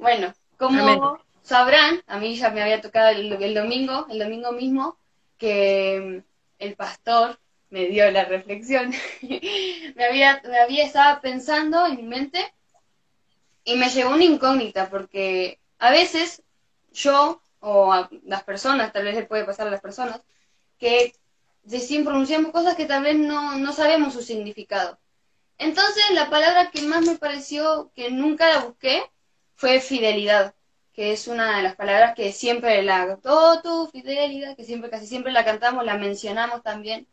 Bueno, Amén. como sabrán, a mí ya me había tocado el domingo mismo, que el pastor me dio la reflexión. Estaba pensando en mi mente y me llegó una incógnita, porque a veces yo, o a las personas, tal vez le puede pasar a las personas, que decimos, pronunciamos cosas que tal vez no sabemos su significado. Entonces, la palabra que más me pareció, que nunca la busqué, fue fidelidad, que es una de las palabras que siempre oh, tu fidelidad, que siempre, casi siempre la cantamos, la mencionamos también.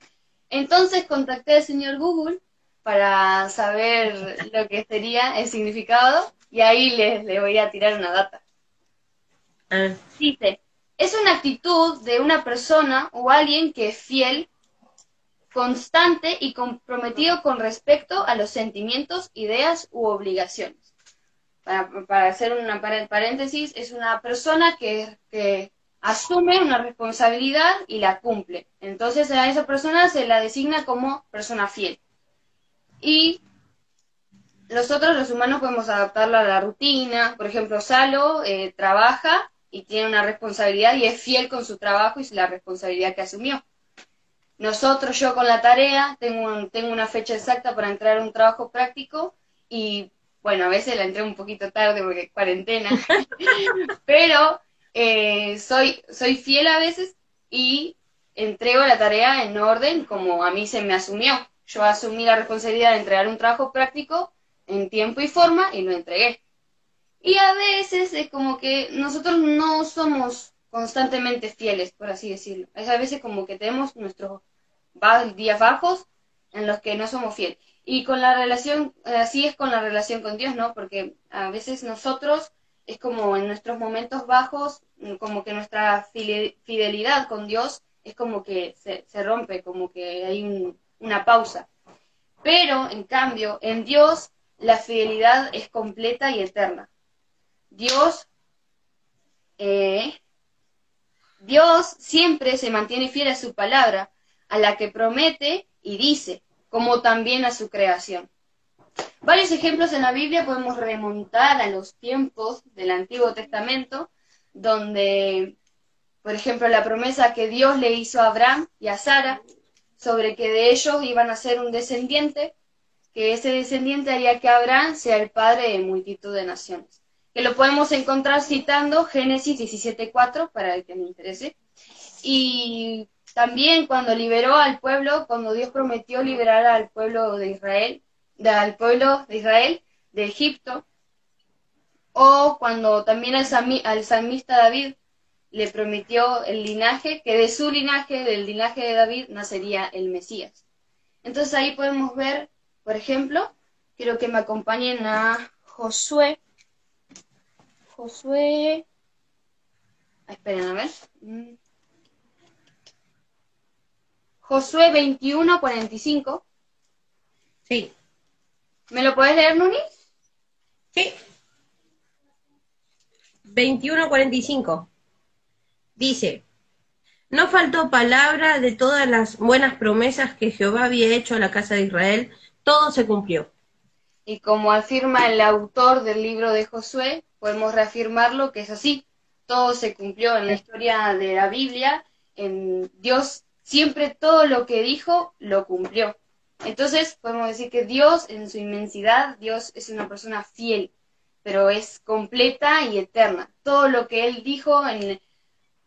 Entonces contacté al señor Google para saber lo que sería el significado y ahí les voy a tirar una data. Ah, Dice, es una actitud de una persona o alguien que es fiel, constante y comprometido con respecto a los sentimientos, ideas u obligaciones. Para hacer una paréntesis, es una persona que asume una responsabilidad y la cumple. Entonces a esa persona se la designa como persona fiel. Y nosotros los humanos podemos adaptarla a la rutina. Por ejemplo, Salo trabaja y tiene una responsabilidad y es fiel con su trabajo y la responsabilidad que asumió. Nosotros, yo con la tarea, tengo una fecha exacta para entrar a un trabajo práctico y, bueno, a veces la entré un poquito tarde porque es cuarentena, pero soy fiel a veces y entrego la tarea en orden como a mí se me asumió. Yo asumí la responsabilidad de entregar un trabajo práctico en tiempo y forma y lo entregué. Y a veces es como que nosotros no somos constantemente fieles, por así decirlo. Es a veces como que tenemos nuestros días bajos en los que no somos fieles. Y con la relación, así es con la relación con Dios, ¿no? Porque a veces nosotros es como en nuestros momentos bajos, como que nuestra fidelidad con Dios es como que se rompe, como que hay una pausa. Pero, en cambio, en Dios la fidelidad es completa y eterna. Dios, eh, Dios siempre se mantiene fiel a su palabra, a la que promete y dice, como también a su creación. Varios ejemplos en la Biblia podemos remontar a los tiempos del Antiguo Testamento, donde, por ejemplo, la promesa que Dios le hizo a Abraham y a Sara sobre que de ellos iban a ser un descendiente, que ese descendiente haría que Abraham sea el padre de multitud de naciones. Que lo podemos encontrar citando Génesis 17:4 para el que me interese. Y también cuando liberó al pueblo, cuando Dios prometió liberar al pueblo de Israel, de Egipto, o cuando también al salmista David le prometió el linaje, que de su linaje, del linaje de David, nacería el Mesías. Entonces ahí podemos ver, por ejemplo, quiero que me acompañen a Josué. Josué. Esperen a ver. Josué 21:45. sí, ¿Me lo podés leer, Nuni? sí. 21:45. Dice, no faltó palabra de todas las buenas promesas que Jehová había hecho a la casa de Israel, todo se cumplió. Y como afirma el autor del libro de Josué, podemos reafirmarlo que es así. Todo se cumplió en la historia de la Biblia. En Dios siempre todo lo que dijo lo cumplió. Entonces podemos decir que Dios en su inmensidad, Dios es una persona fiel, pero es completa y eterna. Todo lo que Él dijo en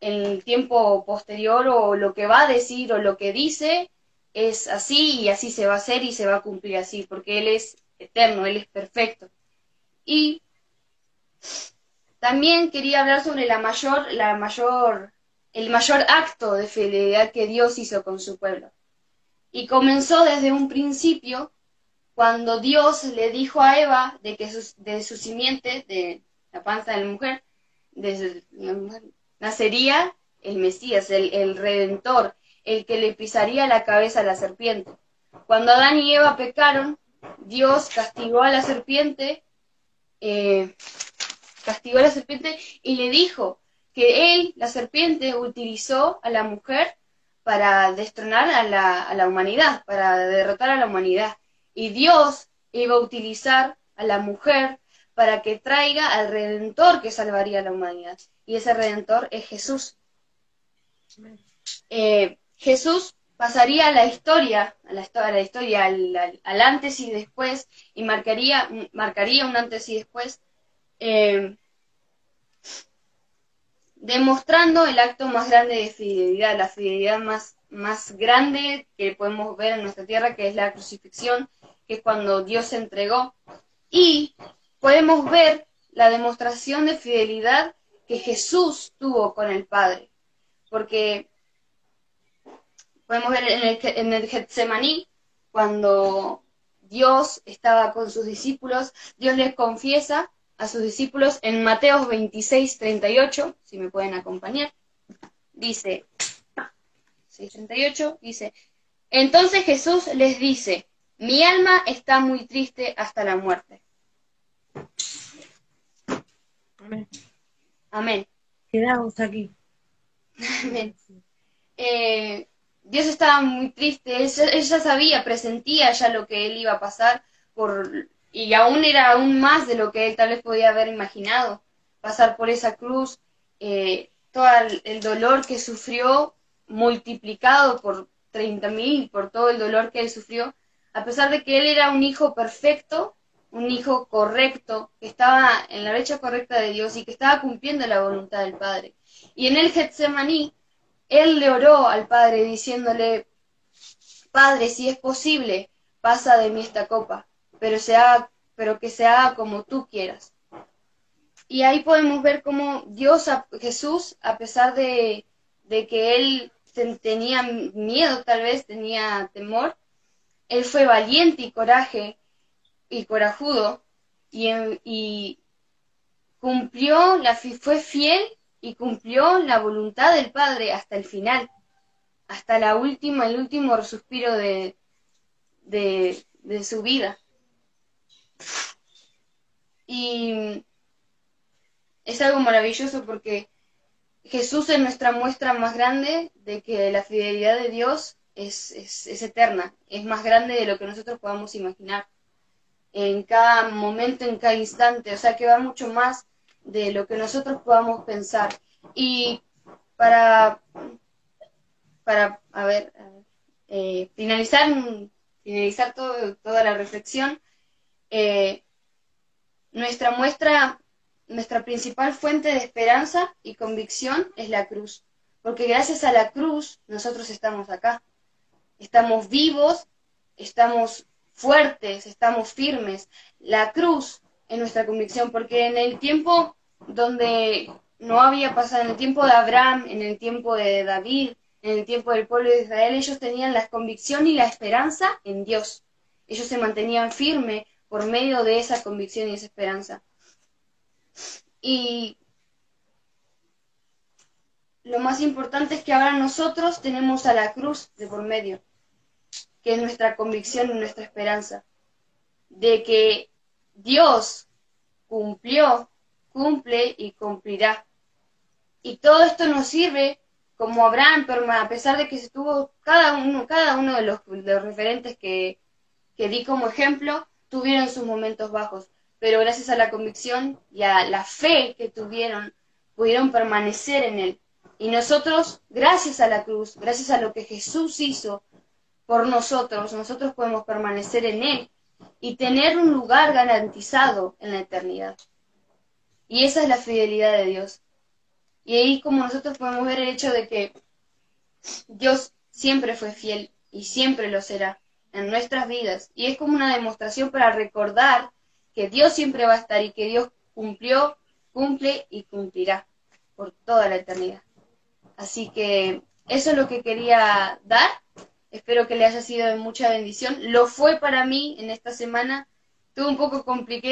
el tiempo posterior o lo que va a decir o lo que dice es así y así se va a hacer y se va a cumplir así, porque Él es eterno, Él es perfecto. Y también quería hablar sobre el mayor acto de fidelidad que Dios hizo con su pueblo. Y comenzó desde un principio cuando Dios le dijo a Eva de que de su simiente, de la panza de la mujer, nacería el Mesías, el Redentor, el que le pisaría la cabeza a la serpiente. Cuando Adán y Eva pecaron, Dios eh, castigó a la serpiente y le dijo que él, la serpiente, utilizó a la mujer para destronar a la humanidad, para derrotar a la humanidad. Y Dios iba a utilizar a la mujer para que traiga al Redentor que salvaría a la humanidad. Y ese Redentor es Jesús. Jesús pasaría a la historia, al antes y después, y marcaría un antes y después, demostrando el acto más grande de fidelidad, la fidelidad más grande que podemos ver en nuestra tierra, que es la crucifixión, que es cuando Dios se entregó. Y podemos ver la demostración de fidelidad que Jesús tuvo con el Padre, porque podemos ver en el Getsemaní, cuando Dios estaba con sus discípulos, Dios les confiesa a sus discípulos en Mateo 26:38, si me pueden acompañar, dice, 6:38, dice, entonces Jesús les dice, mi alma está muy triste hasta la muerte. Amén. Amén. Quedamos aquí. Amén. Dios estaba muy triste, él ya sabía, presentía ya lo que él iba a pasar, y aún era aún más de lo que él tal vez podía haber imaginado, pasar por esa cruz, todo el dolor que sufrió, multiplicado por 30.000, por todo el dolor que él sufrió, a pesar de que él era un hijo perfecto, un hijo correcto, que estaba en la brecha correcta de Dios y que estaba cumpliendo la voluntad del Padre. Y en el Getsemaní, él le oró al Padre diciéndole, Padre, si es posible, pasa de mí esta copa, pero que se haga como tú quieras. Y ahí podemos ver cómo Jesús, a pesar de que él tenía miedo, tal vez tenía temor, él fue valiente y corajudo y fue fiel y cumplió la voluntad del Padre hasta el final, hasta el último suspiro de su vida. Y es algo maravilloso porque Jesús es nuestra muestra más grande de que la fidelidad de Dios es eterna, es más grande de lo que nosotros podamos imaginar. En cada momento, en cada instante, o sea que va mucho más de lo que nosotros podamos pensar. Y para finalizar toda la reflexión, nuestra principal fuente de esperanza y convicción es la cruz, porque gracias a la cruz nosotros estamos acá, estamos vivos, estamos fuertes, estamos firmes. La cruz es nuestra convicción, porque en el tiempo donde no había pasado, en el tiempo de Abraham, en el tiempo de David, en el tiempo del pueblo de Israel, ellos tenían la convicción y la esperanza en Dios. Ellos se mantenían firmes por medio de esa convicción y esa esperanza. Y lo más importante es que ahora nosotros tenemos a la cruz de por medio, que es nuestra convicción y nuestra esperanza, de que Dios cumplió, cumple y cumplirá. Y todo esto nos sirve como Abraham, pero a pesar de que se tuvo cada uno de los referentes que di como ejemplo, tuvieron sus momentos bajos, pero gracias a la convicción y a la fe que tuvieron, pudieron permanecer en él. Y nosotros, gracias a la cruz, gracias a lo que Jesús hizo por nosotros podemos permanecer en él y tener un lugar garantizado en la eternidad. Y esa es la fidelidad de Dios. Y ahí como nosotros podemos ver el hecho de que Dios siempre fue fiel y siempre lo será en nuestras vidas. Y es como una demostración para recordar que Dios siempre va a estar y que Dios cumplió, cumple y cumplirá por toda la eternidad. Así que eso es lo que quería dar. Espero que le haya sido de mucha bendición. Lo fue para mí en esta semana. Estuvo un poco complicado,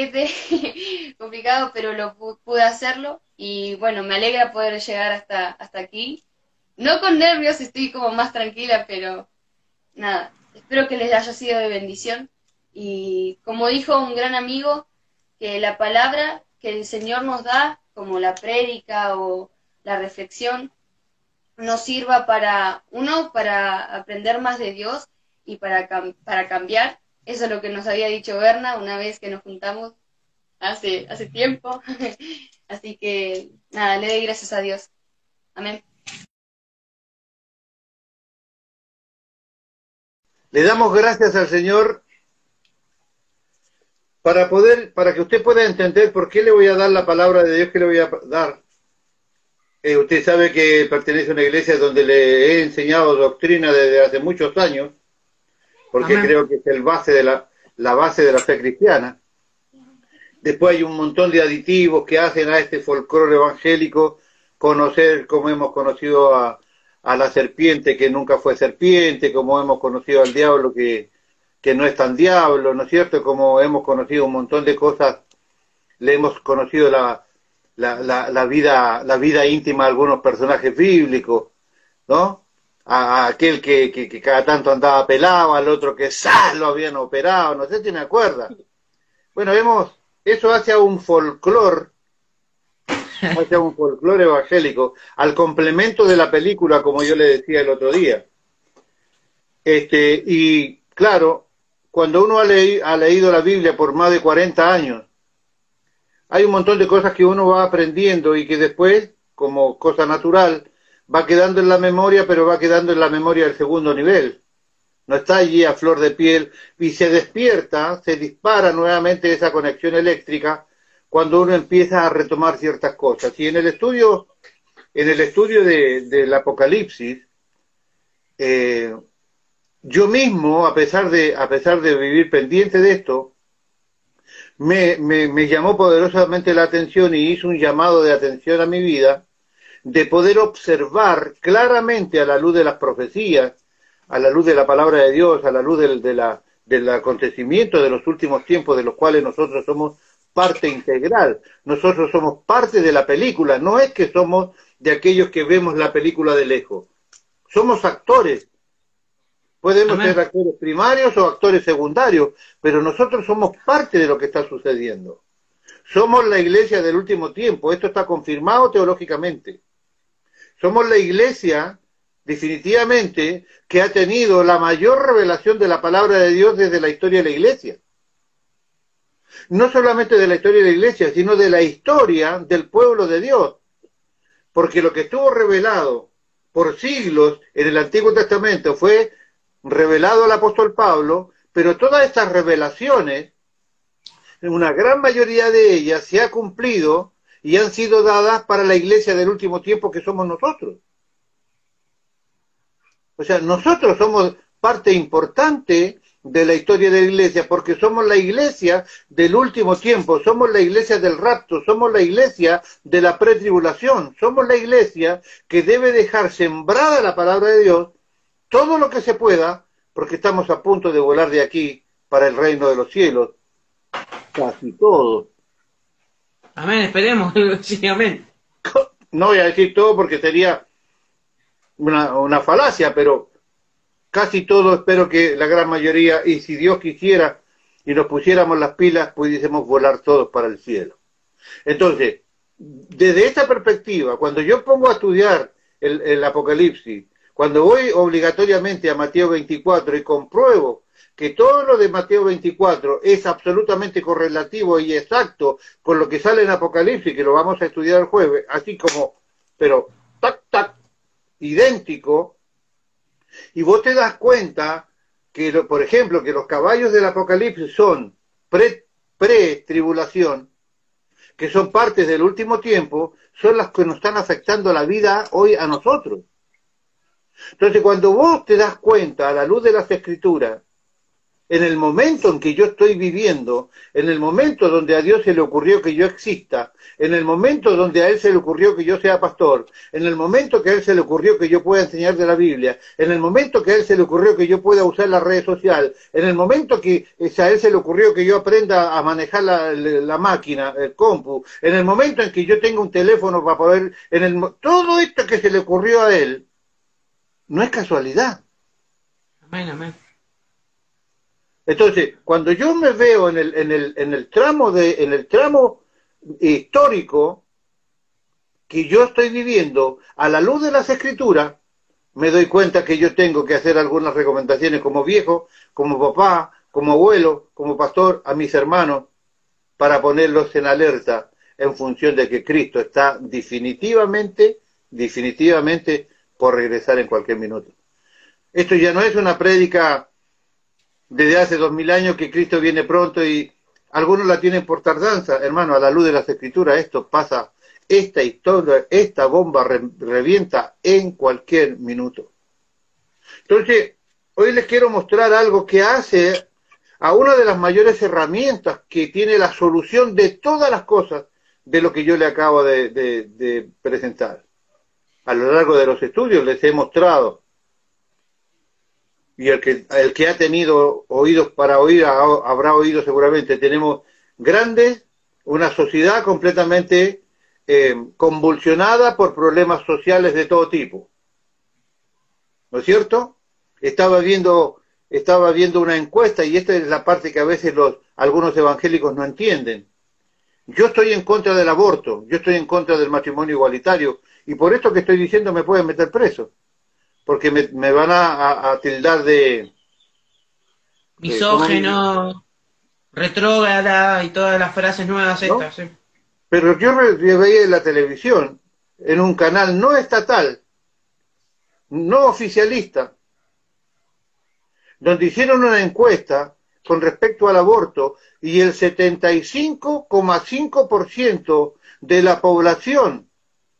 pero pude hacerlo. Y bueno, me alegra poder llegar hasta aquí. No con nervios, estoy como más tranquila, pero nada. Espero que les haya sido de bendición. Y como dijo un gran amigo, que la palabra que el Señor nos da, como la prédica o la reflexión, nos sirva para aprender más de Dios y para cambiar. Eso es lo que nos había dicho Berna una vez que nos juntamos. hace tiempo. Así que, nada, le doy gracias a Dios. Amén. Le damos gracias al Señor para que usted pueda entender por qué le voy a dar la palabra de Dios que le voy a dar. Usted sabe que pertenece a una iglesia donde le he enseñado doctrina desde hace muchos años, porque Amén. creo que es el base de la base de la fe cristiana. Después hay un montón de aditivos que hacen a este folclore evangélico conocer como hemos conocido a la serpiente que nunca fue serpiente, como hemos conocido al diablo que no es tan diablo, ¿no es cierto? Como hemos conocido un montón de cosas, le hemos conocido la vida íntima de algunos personajes bíblicos, ¿no? A aquel que cada tanto andaba pelado, al otro que lo habían operado, no sé si me acuerda. Bueno, eso hace a un folclore evangélico, al complemento de la película, como yo le decía el otro día. Y claro, cuando uno ha leído la Biblia por más de 40 años, hay un montón de cosas que uno va aprendiendo y que después, como cosa natural, va quedando en la memoria, pero va quedando en la memoria del segundo nivel. No está allí a flor de piel y se despierta, se dispara nuevamente esa conexión eléctrica cuando uno empieza a retomar ciertas cosas. Y en el estudio del Apocalipsis, yo mismo, a pesar de vivir pendiente de esto, me llamó poderosamente la atención y hizo un llamado de atención a mi vida, de poder observar claramente a la luz de las profecías, a la luz de la palabra de Dios, a la luz del acontecimiento de los últimos tiempos, de los cuales nosotros somos parte integral. Nosotros somos parte de la película, no es que somos de aquellos que vemos la película de lejos. Somos actores. Podemos Amén. ser actores primarios o actores secundarios, pero nosotros somos parte de lo que está sucediendo. Somos la iglesia del último tiempo, esto está confirmado teológicamente. Somos la iglesia, definitivamente, que ha tenido la mayor revelación de la palabra de Dios desde la historia de la iglesia. No solamente de la historia de la iglesia, sino de la historia del pueblo de Dios. Porque lo que estuvo revelado por siglos en el Antiguo Testamento fue revelado al apóstol Pablo, pero todas estas revelaciones, una gran mayoría de ellas se ha cumplido y han sido dadas para la iglesia del último tiempo que somos nosotros. O sea, nosotros somos parte importante de la historia de la iglesia porque somos la iglesia del último tiempo, somos la iglesia del rapto, somos la iglesia de la pretribulación, somos la iglesia que debe dejar sembrada la palabra de Dios todo lo que se pueda, porque estamos a punto de volar de aquí para el reino de los cielos, casi todo. Amén, esperemos. Sí, amén. No voy a decir todo porque sería una falacia, pero casi todo, espero que la gran mayoría, y si Dios quisiera y nos pusiéramos las pilas, pudiésemos volar todos para el cielo. Entonces, desde esta perspectiva, cuando yo pongo a estudiar el Apocalipsis, cuando voy obligatoriamente a Mateo 24 y compruebo que todo lo de Mateo 24 es absolutamente correlativo y exacto con lo que sale en Apocalipsis, que lo vamos a estudiar el jueves, así como, pero tac, idéntico, y vos te das cuenta que, por ejemplo, que los caballos del Apocalipsis son pre-tribulación, que son partes del último tiempo, son las que nos están afectando la vida hoy a nosotros. Entonces, cuando vos te das cuenta, a la luz de las Escrituras, en el momento en que yo estoy viviendo, en el momento donde a Dios se le ocurrió que yo exista, en el momento donde a Él se le ocurrió que yo sea pastor, en el momento que a Él se le ocurrió que yo pueda enseñar de la Biblia, en el momento que a Él se le ocurrió que yo pueda usar la red social, en el momento que a Él se le ocurrió que yo aprenda a manejar la máquina, el compu, en el momento en que yo tenga un teléfono para poder, todo esto que se le ocurrió a Él, no es casualidad. Amén, amén. Entonces, cuando yo me veo en el tramo histórico que yo estoy viviendo a la luz de las Escrituras, me doy cuenta que yo tengo que hacer algunas recomendaciones como viejo, como papá, como abuelo, como pastor, a mis hermanos, para ponerlos en alerta en función de que Cristo está definitivamente por regresar en cualquier minuto. Esto ya no es una prédica desde hace 2000 años que Cristo viene pronto y algunos la tienen por tardanza. Hermano, a la luz de las Escrituras esto pasa, esta historia, esta bomba revienta en cualquier minuto. Entonces, hoy les quiero mostrar algo que hace a una de las mayores herramientas que tiene la solución de todas las cosas de lo que yo le acabo de presentar. A lo largo de los estudios les he mostrado, y el que ha tenido oídos para oír habrá oído seguramente, tenemos una sociedad completamente convulsionada por problemas sociales de todo tipo. ¿No es cierto? Estaba viendo una encuesta, y esta es la parte que a veces algunos evangélicos no entienden. Yo estoy en contra del aborto, yo estoy en contra del matrimonio igualitario, y por esto que estoy diciendo me pueden meter preso, porque me van a tildar de... misógeno, retrógrada y todas las frases nuevas ¿no? estas, sí. Pero yo veía en la televisión, en un canal no estatal, no oficialista, donde hicieron una encuesta con respecto al aborto, y el 75,5% de la población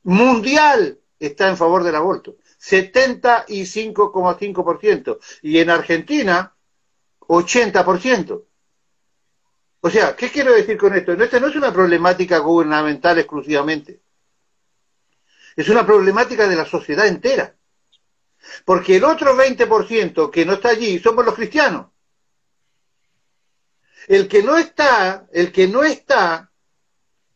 mundial está en favor del aborto. 75,5%. Y en Argentina, 80%. O sea, ¿qué quiero decir con esto? Esta no es una problemática gubernamental exclusivamente. Es una problemática de la sociedad entera. Porque el otro 20% que no está allí somos los cristianos. El que no está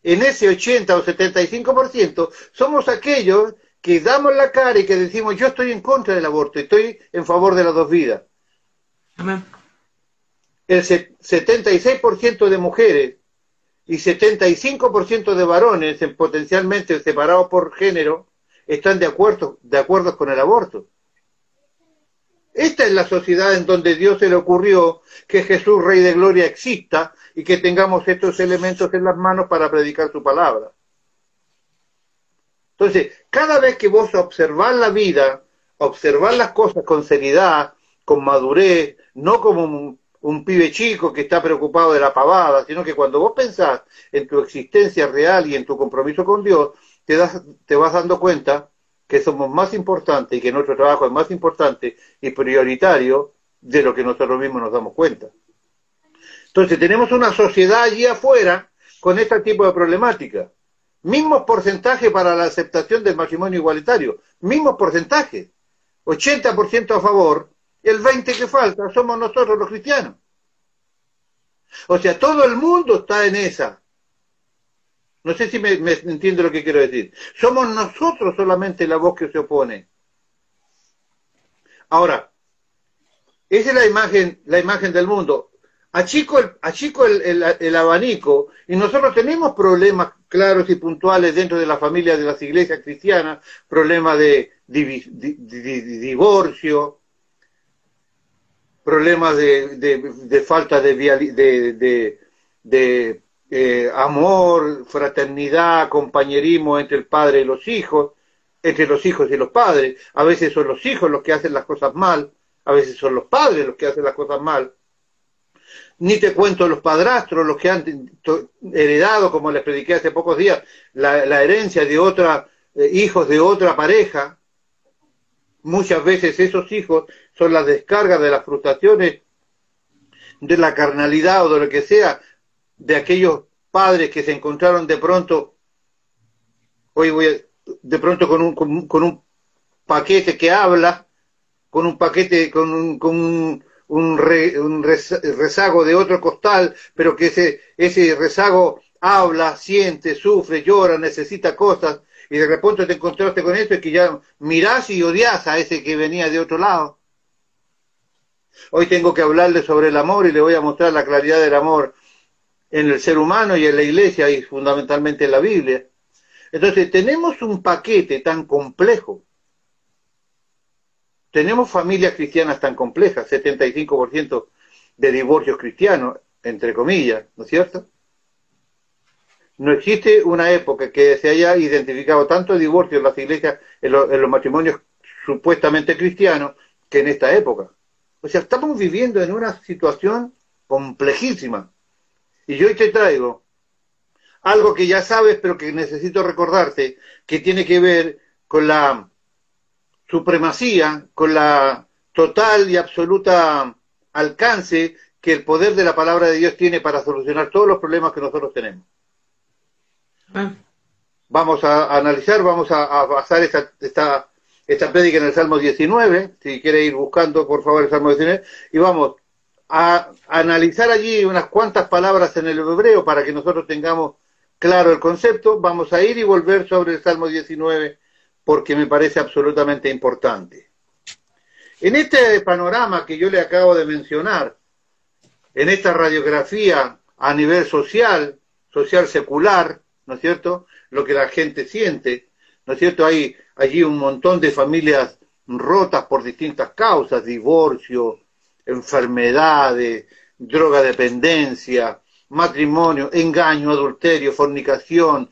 en ese 80 o 75% somos aquellos que damos la cara y que decimos yo estoy en contra del aborto, estoy en favor de las dos vidas. Amén. El 76% de mujeres y 75% de varones, potencialmente separados por género, están de acuerdo con el aborto. Esta es la sociedad en donde Dios se le ocurrió que Jesús, Rey de Gloria, exista y que tengamos estos elementos en las manos para predicar su palabra. Entonces, cada vez que vos observás la vida, observás las cosas con seriedad, con madurez, no como un pibe chico que está preocupado de la pavada, sino que cuando vos pensás en tu existencia real y en tu compromiso con Dios, te vas dando cuenta que somos más importantes y que nuestro trabajo es más importante y prioritario de lo que nosotros mismos nos damos cuenta. Entonces tenemos una sociedad allí afuera con este tipo de problemática. Mismos porcentajes para la aceptación del matrimonio igualitario, mismos porcentajes. 80% a favor, el 20% que falta somos nosotros los cristianos. O sea, todo el mundo está en esa. No sé si me entiende lo que quiero decir. Somos nosotros solamente la voz que se opone. Ahora, esa es la imagen del mundo. Achico el abanico, y nosotros tenemos problemas claros y puntuales dentro de la familia de las iglesias cristianas, problemas de divorcio, problemas de falta de amor, fraternidad, compañerismo entre el padre y los hijos, entre los hijos y los padres. A veces son los hijos los que hacen las cosas mal, a veces son los padres los que hacen las cosas mal. Ni te cuento los padrastros, los que han heredado, como les prediqué hace pocos días, la herencia de hijos de otra pareja. Muchas veces esos hijos son las descargas de las frustraciones, de la carnalidad o de lo que sea, de aquellos padres que se encontraron de pronto, de pronto con un paquete que habla, con un paquete, con un rezago de otro costal, pero que ese rezago habla, siente, sufre, llora, necesita cosas, y de repente te encontraste con eso y que ya mirás y odias a ese que venía de otro lado. Hoy tengo que hablarle sobre el amor y le voy a mostrar la claridad del amor en el ser humano y en la iglesia y fundamentalmente en la Biblia. Entonces tenemos un paquete tan complejo. Tenemos familias cristianas tan complejas, 75% de divorcios cristianos, entre comillas, ¿no es cierto? No existe una época que se haya identificado tanto divorcio en las iglesias, en los matrimonios supuestamente cristianos, que en esta época. O sea, estamos viviendo en una situación complejísima. Y yo hoy te traigo algo que ya sabes, pero que necesito recordarte, que tiene que ver con la supremacía, con la total y absoluta alcance que el poder de la palabra de Dios tiene para solucionar todos los problemas que nosotros tenemos. Vamos a analizar, vamos a basar esta prédica en el Salmo 19, si quiere ir buscando por favor el Salmo 19, y vamos a analizar allí unas cuantas palabras en el hebreo para que nosotros tengamos claro el concepto. Vamos a ir y volver sobre el Salmo 19 porque me parece absolutamente importante. En este panorama que yo le acabo de mencionar, en esta radiografía a nivel social secular, ¿no es cierto?, lo que la gente siente, ¿no es cierto?, hay allí un montón de familias rotas por distintas causas, divorcio, enfermedades, drogadependencia, matrimonio, engaño, adulterio, fornicación,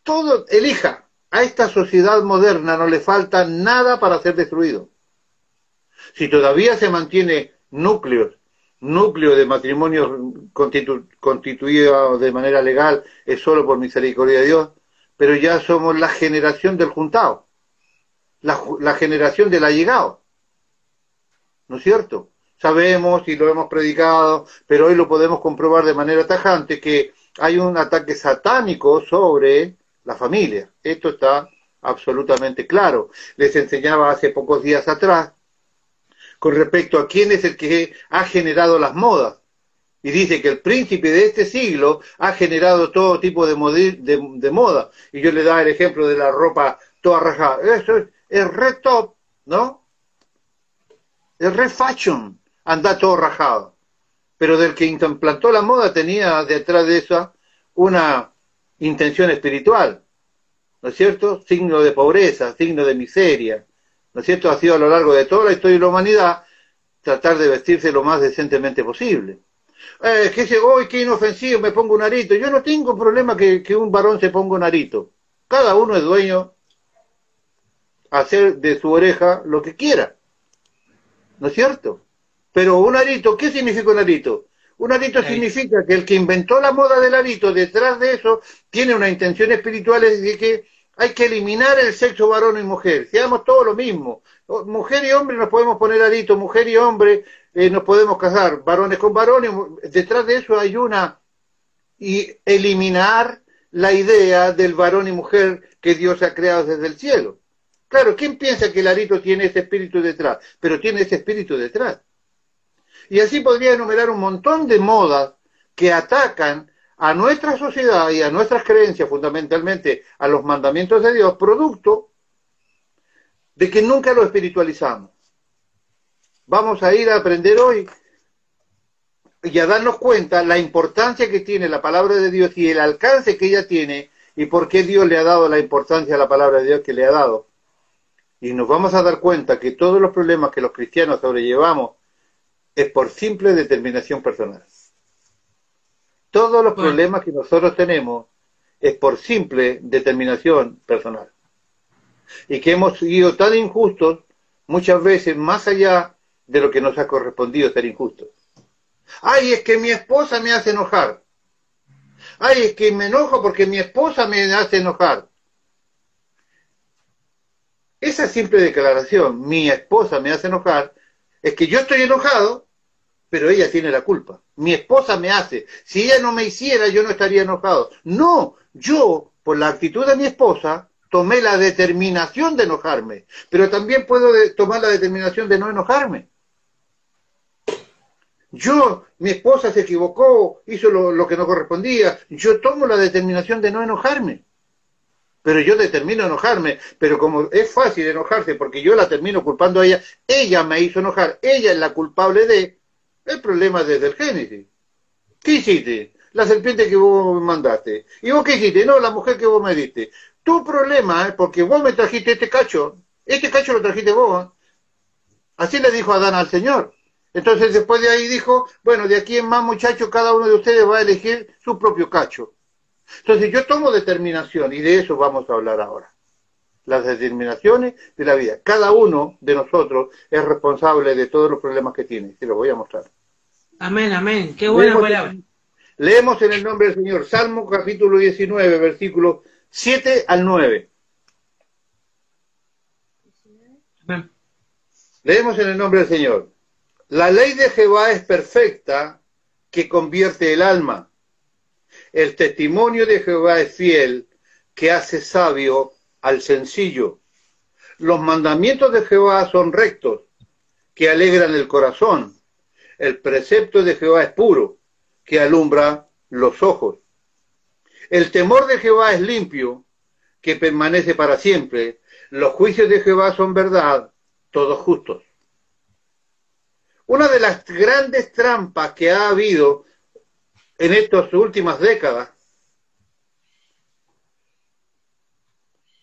todo. Elija, a esta sociedad moderna no le falta nada para ser destruido. Si todavía se mantiene núcleo de matrimonios constituidos de manera legal, es solo por misericordia de Dios, pero ya somos la generación del juntado, la generación del allegado, ¿no es cierto? Sabemos y lo hemos predicado, pero hoy lo podemos comprobar de manera tajante que hay un ataque satánico sobre la familia. Esto está absolutamente claro. Les enseñaba hace pocos días atrás con respecto a quién es el que ha generado las modas. Y dice que el príncipe de este siglo ha generado todo tipo de moda. Y yo le daba el ejemplo de la ropa toda rajada. Eso es re top, ¿no? Es re fashion, anda todo rajado. Pero del que implantó la moda tenía detrás de esa una intención espiritual, ¿no es cierto? Signo de pobreza, signo de miseria, ¿no es cierto? Ha sido a lo largo de toda la historia de la humanidad tratar de vestirse lo más decentemente posible. Que dice, hoy qué inofensivo, me pongo un arito. Yo no tengo problema que un varón se ponga un arito. Cada uno es dueño hacer de su oreja lo que quiera, ¿no es cierto? Pero un arito, ¿qué significa un arito? Un arito significa que el que inventó la moda del arito, detrás de eso, tiene una intención espiritual de que hay que eliminar el sexo varón y mujer. Seamos todos lo mismo. Mujer y hombre nos podemos poner arito, mujer y hombre nos podemos casar, varones con varones. Detrás de eso hay y eliminar la idea del varón y mujer que Dios ha creado desde el cielo. Claro, ¿quién piensa que el arito tiene ese espíritu detrás? Pero tiene ese espíritu detrás. Y así podría enumerar un montón de modas que atacan a nuestra sociedad y a nuestras creencias, fundamentalmente a los mandamientos de Dios, producto de que nunca lo espiritualizamos. Vamos a ir a aprender hoy y a darnos cuenta la importancia que tiene la palabra de Dios y el alcance que ella tiene y por qué Dios le ha dado la importancia a la palabra de Dios que le ha dado. Y nos vamos a dar cuenta que todos los problemas que los cristianos sobrellevamos es por simple determinación personal. Todos los problemas que nosotros tenemos es por simple determinación personal. Y que hemos sido tan injustos, muchas veces más allá de lo que nos ha correspondido ser injustos. Ay, es que mi esposa me hace enojar. Ay, es que me enojo porque mi esposa me hace enojar. Esa simple declaración, mi esposa me hace enojar, es que yo estoy enojado, pero ella tiene la culpa. Mi esposa me hace. Si ella no me hiciera, yo no estaría enojado. No, yo, por la actitud de mi esposa, tomé la determinación de enojarme, pero también puedo tomar la determinación de no enojarme. Mi esposa se equivocó, hizo lo que no correspondía, yo tomo la determinación de no enojarme. Pero yo determino enojarme, pero como es fácil enojarse porque yo la termino culpando a ella, ella me hizo enojar, ella es la culpable de el problema desde el Génesis. ¿Qué hiciste? La serpiente que vos me mandaste. ¿Y vos qué hiciste? No, la mujer que vos me diste. Tu problema es porque vos me trajiste este cacho lo trajiste vos. Así le dijo Adán al Señor. Entonces después de ahí dijo, bueno, de aquí en más muchachos, cada uno de ustedes va a elegir su propio cacho. Entonces yo tomo determinación y de eso vamos a hablar ahora. Las determinaciones de la vida. Cada uno de nosotros es responsable de todos los problemas que tiene. Se los voy a mostrar. Amén, amén. Qué buena palabra. Leemos en el nombre del Señor. Salmo capítulo 19, versículos 7 al 9. Amén. Leemos en el nombre del Señor. La ley de Jehová es perfecta, que convierte el alma. El testimonio de Jehová es fiel, que hace sabio al sencillo. Los mandamientos de Jehová son rectos, que alegran el corazón. El precepto de Jehová es puro, que alumbra los ojos. El temor de Jehová es limpio, que permanece para siempre. Los juicios de Jehová son verdad, todos justos. Una de las grandes trampas que ha habido en estas últimas décadas,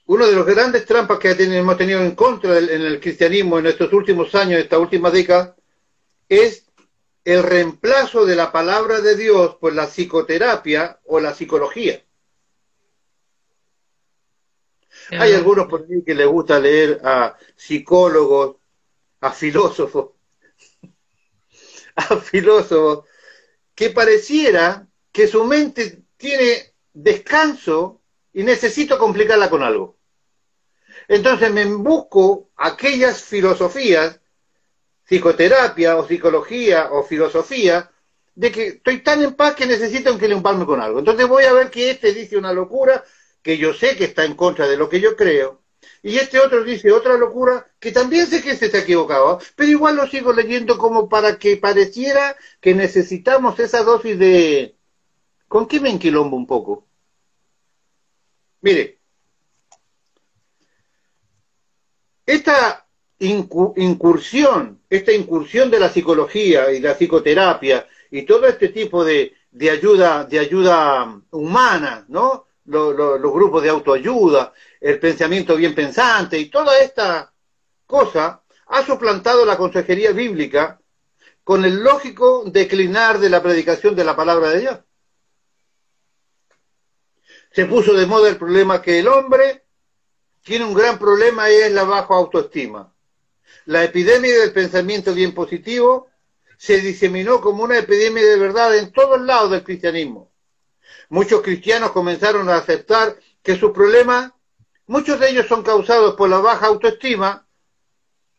una de las grandes trampas que hemos tenido en contra en el cristianismo en estos últimos años, esta última década, es el reemplazo de la palabra de Dios por la psicoterapia o la psicología. Hay algunos por ahí que les gusta leer a psicólogos, a filósofos, que pareciera que su mente tiene descanso y necesito complicarla con algo. Entonces me busco aquellas filosofías, psicoterapia o psicología o filosofía, de que estoy tan en paz que necesito equilibrarme con algo. Entonces voy a ver que este dice una locura que yo sé que está en contra de lo que yo creo, y este otro dice otra locura que también sé que se está equivocado, pero igual lo sigo leyendo como para que pareciera que necesitamos esa dosis de... ¿Con qué me enquilombo un poco? Mire, esta incursión de la psicología y la psicoterapia y todo este tipo de ayuda humana, ¿no? Los grupos de autoayuda, el pensamiento bien pensante y toda esta cosa ha suplantado la consejería bíblica con el lógico declinar de la predicación de la palabra de Dios. Se puso de moda el problema que el hombre tiene un gran problema y es la baja autoestima. La epidemia del pensamiento bien positivo se diseminó como una epidemia de verdad en todos lados del cristianismo. Muchos cristianos comenzaron a aceptar que sus problemas, muchos de ellos son causados por la baja autoestima,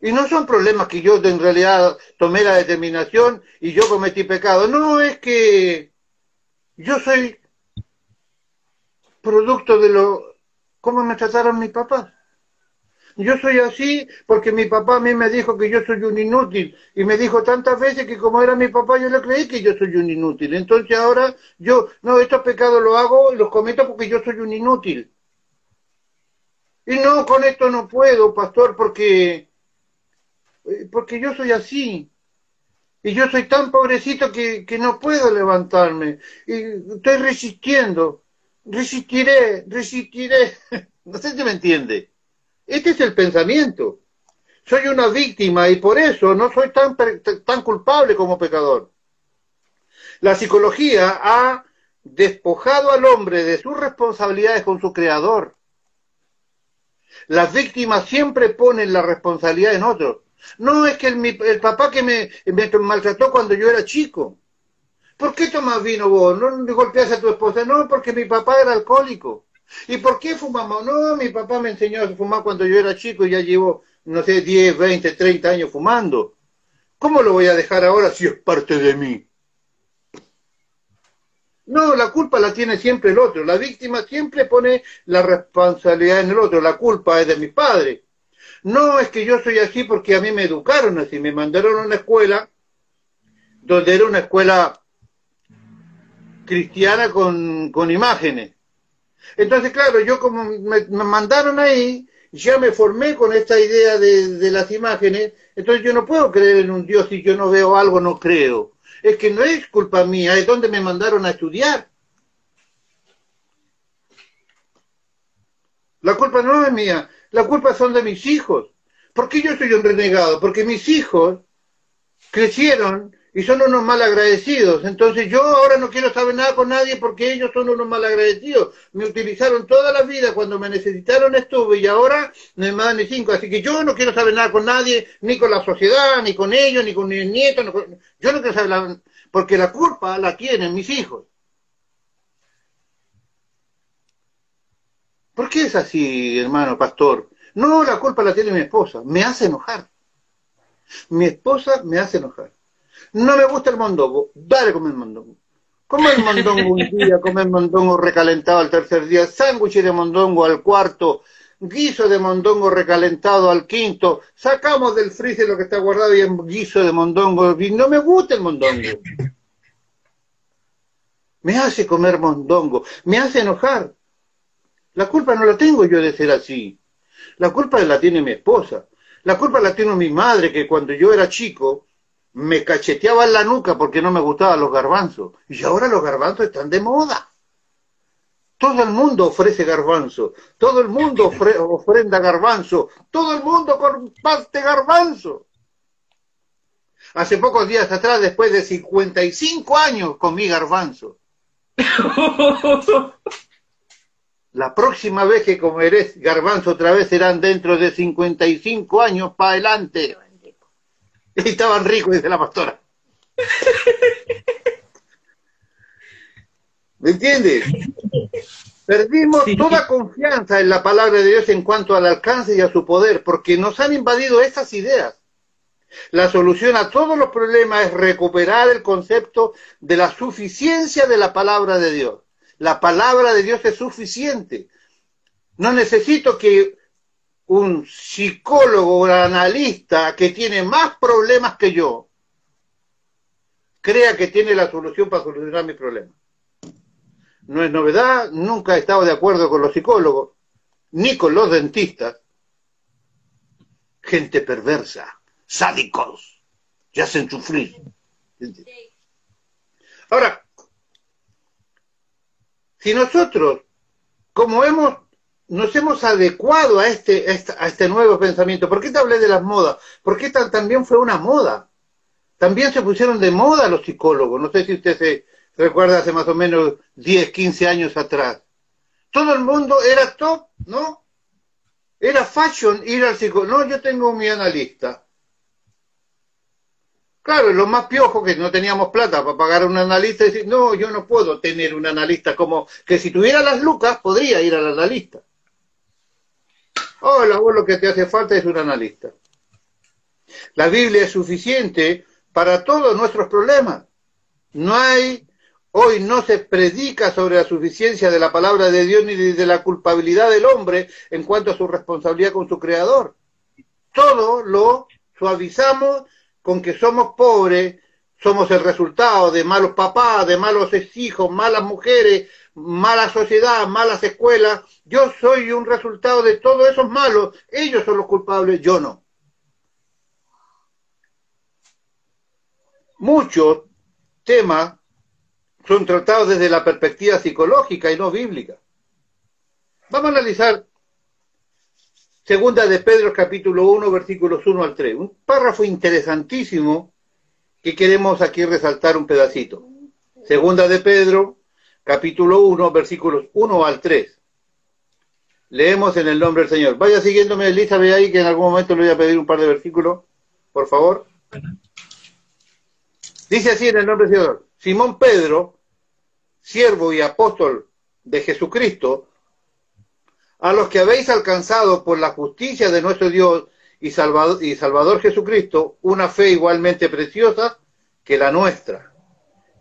y no son problemas que yo en realidad tomé la determinación y yo cometí pecado. No, es que yo soy producto de cómo me trataron mis papás. Yo soy así porque mi papá a mí me dijo que yo soy un inútil, y me dijo tantas veces que como era mi papá yo le creí que yo soy un inútil. Entonces ahora no, estos pecados los hago y los cometo porque yo soy un inútil. Y no, con esto no puedo, pastor, porque yo soy así. Y yo soy tan pobrecito que no puedo levantarme. Y estoy resistiendo. Resistiré. No sé si me entiende. Este es el pensamiento. Soy una víctima y por eso no soy tan culpable como pecador. La psicología ha despojado al hombre de sus responsabilidades con su creador. Las víctimas siempre ponen la responsabilidad en otros. No, es que el papá que me maltrató cuando yo era chico. ¿Por qué tomas vino vos? ¿No le golpeas a tu esposa? No, porque mi papá era alcohólico. ¿Y por qué fumamos? No, mi papá me enseñó a fumar cuando yo era chico y ya llevo, no sé, 10, 20, 30 años fumando. ¿Cómo lo voy a dejar ahora si es parte de mí? No, la culpa la tiene siempre el otro. La víctima siempre pone la responsabilidad en el otro. La culpa es de mi padre. No, es que yo soy así porque a mí me educaron así. Me mandaron a una escuela donde era una escuela cristiana con imágenes. Entonces, claro, yo como me mandaron ahí, ya me formé con esta idea de las imágenes, entonces yo no puedo creer en un Dios si yo no veo algo, no creo. Es que no es culpa mía, es donde me mandaron a estudiar. La culpa no es mía, la culpa son de mis hijos. ¿Por qué yo soy un renegado? Porque mis hijos crecieron y son unos malagradecidos. Entonces yo ahora no quiero saber nada con nadie porque ellos son unos malagradecidos. Me utilizaron toda la vida, cuando me necesitaron estuve y ahora no me dan ni 5. Así que yo no quiero saber nada con nadie, ni con la sociedad, ni con ellos, ni con mis nietos. Yo no quiero saber nada, porque la culpa la tienen mis hijos. ¿Por qué es así, hermano pastor? No, la culpa la tiene mi esposa. Me hace enojar. Mi esposa me hace enojar. No me gusta el mondongo. Dale, come el mondongo. Come el mondongo un día, come el mondongo recalentado al tercer día, sándwich de mondongo al cuarto, guiso de mondongo recalentado al quinto, sacamos del freezer lo que está guardado y en guiso de mondongo. Y no me gusta el mondongo. Me hace comer mondongo, me hace enojar. La culpa no la tengo yo de ser así. La culpa la tiene mi esposa. La culpa la tiene mi madre, que cuando yo era chico me cacheteaba en la nuca porque no me gustaban los garbanzos. Y ahora los garbanzos están de moda. Todo el mundo ofrece garbanzo. Todo el mundo ofrenda garbanzo. Todo el mundo comparte garbanzo. Hace pocos días atrás, después de 55 años, comí garbanzo. La próxima vez que comeré garbanzo otra vez serán dentro de 55 años para adelante. Y estaban ricos, dice la pastora. ¿Me entiendes? Perdimos toda confianza en la palabra de Dios en cuanto al alcance y a su poder, porque nos han invadido esas ideas. La solución a todos los problemas es recuperar el concepto de la suficiencia de la palabra de Dios. La palabra de Dios es suficiente. No necesito que un psicólogo o analista que tiene más problemas que yo crea que tiene la solución para solucionar mi problema. No es novedad, nunca he estado de acuerdo con los psicólogos, ni con los dentistas. Gente perversa, sádicos, que hacen sufrir. Ahora, si nosotros, como nos hemos adecuado a este nuevo pensamiento, ¿por qué te hablé de las modas? Porque también fue una moda. También se pusieron de moda los psicólogos. No sé si usted se recuerda hace más o menos 10, 15 años atrás. Todo el mundo era top, ¿no? Era fashion ir al psicólogo. No, yo tengo mi analista. Claro, los más piojos que no teníamos plata para pagar a un analista y decir, no, yo no puedo tener un analista, como que si tuviera las lucas podría ir al analista. Hola, vos lo que te hace falta es un analista. La Biblia es suficiente para todos nuestros problemas. Hoy no se predica sobre la suficiencia de la palabra de Dios ni de la culpabilidad del hombre en cuanto a su responsabilidad con su Creador. Todo lo suavizamos con que somos pobres, somos el resultado de malos papás, de malos hijos, malas mujeres, mala sociedad, malas escuelas. Yo soy un resultado de todos esos malos. Ellos son los culpables, yo no. Muchos temas son tratados desde la perspectiva psicológica y no bíblica. Vamos a analizar Segunda de Pedro, capítulo 1, versículos 1 al 3. Un párrafo interesantísimo que queremos aquí resaltar un pedacito. Segunda de Pedro, capítulo 1, versículos 1 al 3. Leemos en el nombre del Señor. Vaya siguiéndome, Elizabeth, ahí que en algún momento le voy a pedir un par de versículos, por favor. Dice así en el nombre del Señor. Simón Pedro, siervo y apóstol de Jesucristo, a los que habéis alcanzado por la justicia de nuestro Dios y Salvador Jesucristo, una fe igualmente preciosa que la nuestra.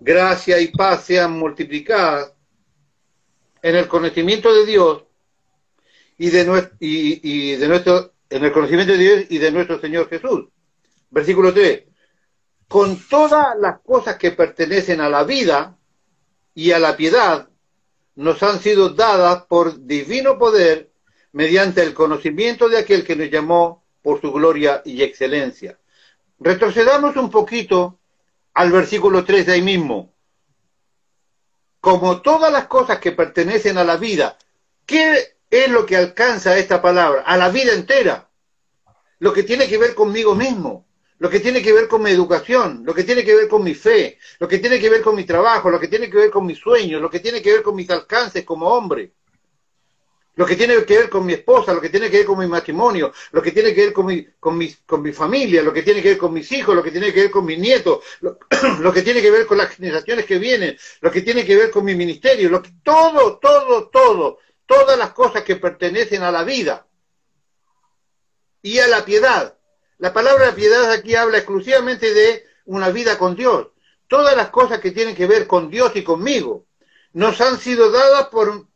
Gracia y paz sean multiplicadas en el conocimiento de Dios en el conocimiento de Dios y de nuestro Señor Jesús. Versículo 3. Con todas las cosas que pertenecen a la vida y a la piedad, nos han sido dadas por divino poder mediante el conocimiento de aquel que nos llamó por su gloria y excelencia. Retrocedamos un poquito al versículo 3 de ahí mismo. Como todas las cosas que pertenecen a la vida, ¿qué es lo que alcanza esta palabra? A la vida entera. Lo que tiene que ver conmigo mismo. lo que tiene que ver con mi educación, lo que tiene que ver con mi fe, lo que tiene que ver con mi trabajo, lo que tiene que ver con mis sueños, lo que tiene que ver con mis alcances como hombre, lo que tiene que ver con mi esposa, lo que tiene que ver con mi matrimonio, lo que tiene que ver con mi familia, lo que tiene que ver con mis hijos, lo que tiene que ver con mis nietos, lo que tiene que ver con las generaciones que vienen, lo que tiene que ver con mi ministerio, todas las cosas que pertenecen a la vida y a la piedad. La palabra piedad aquí habla exclusivamente de una vida con Dios. Todas las cosas que tienen que ver con Dios y conmigo nos han sido dadas por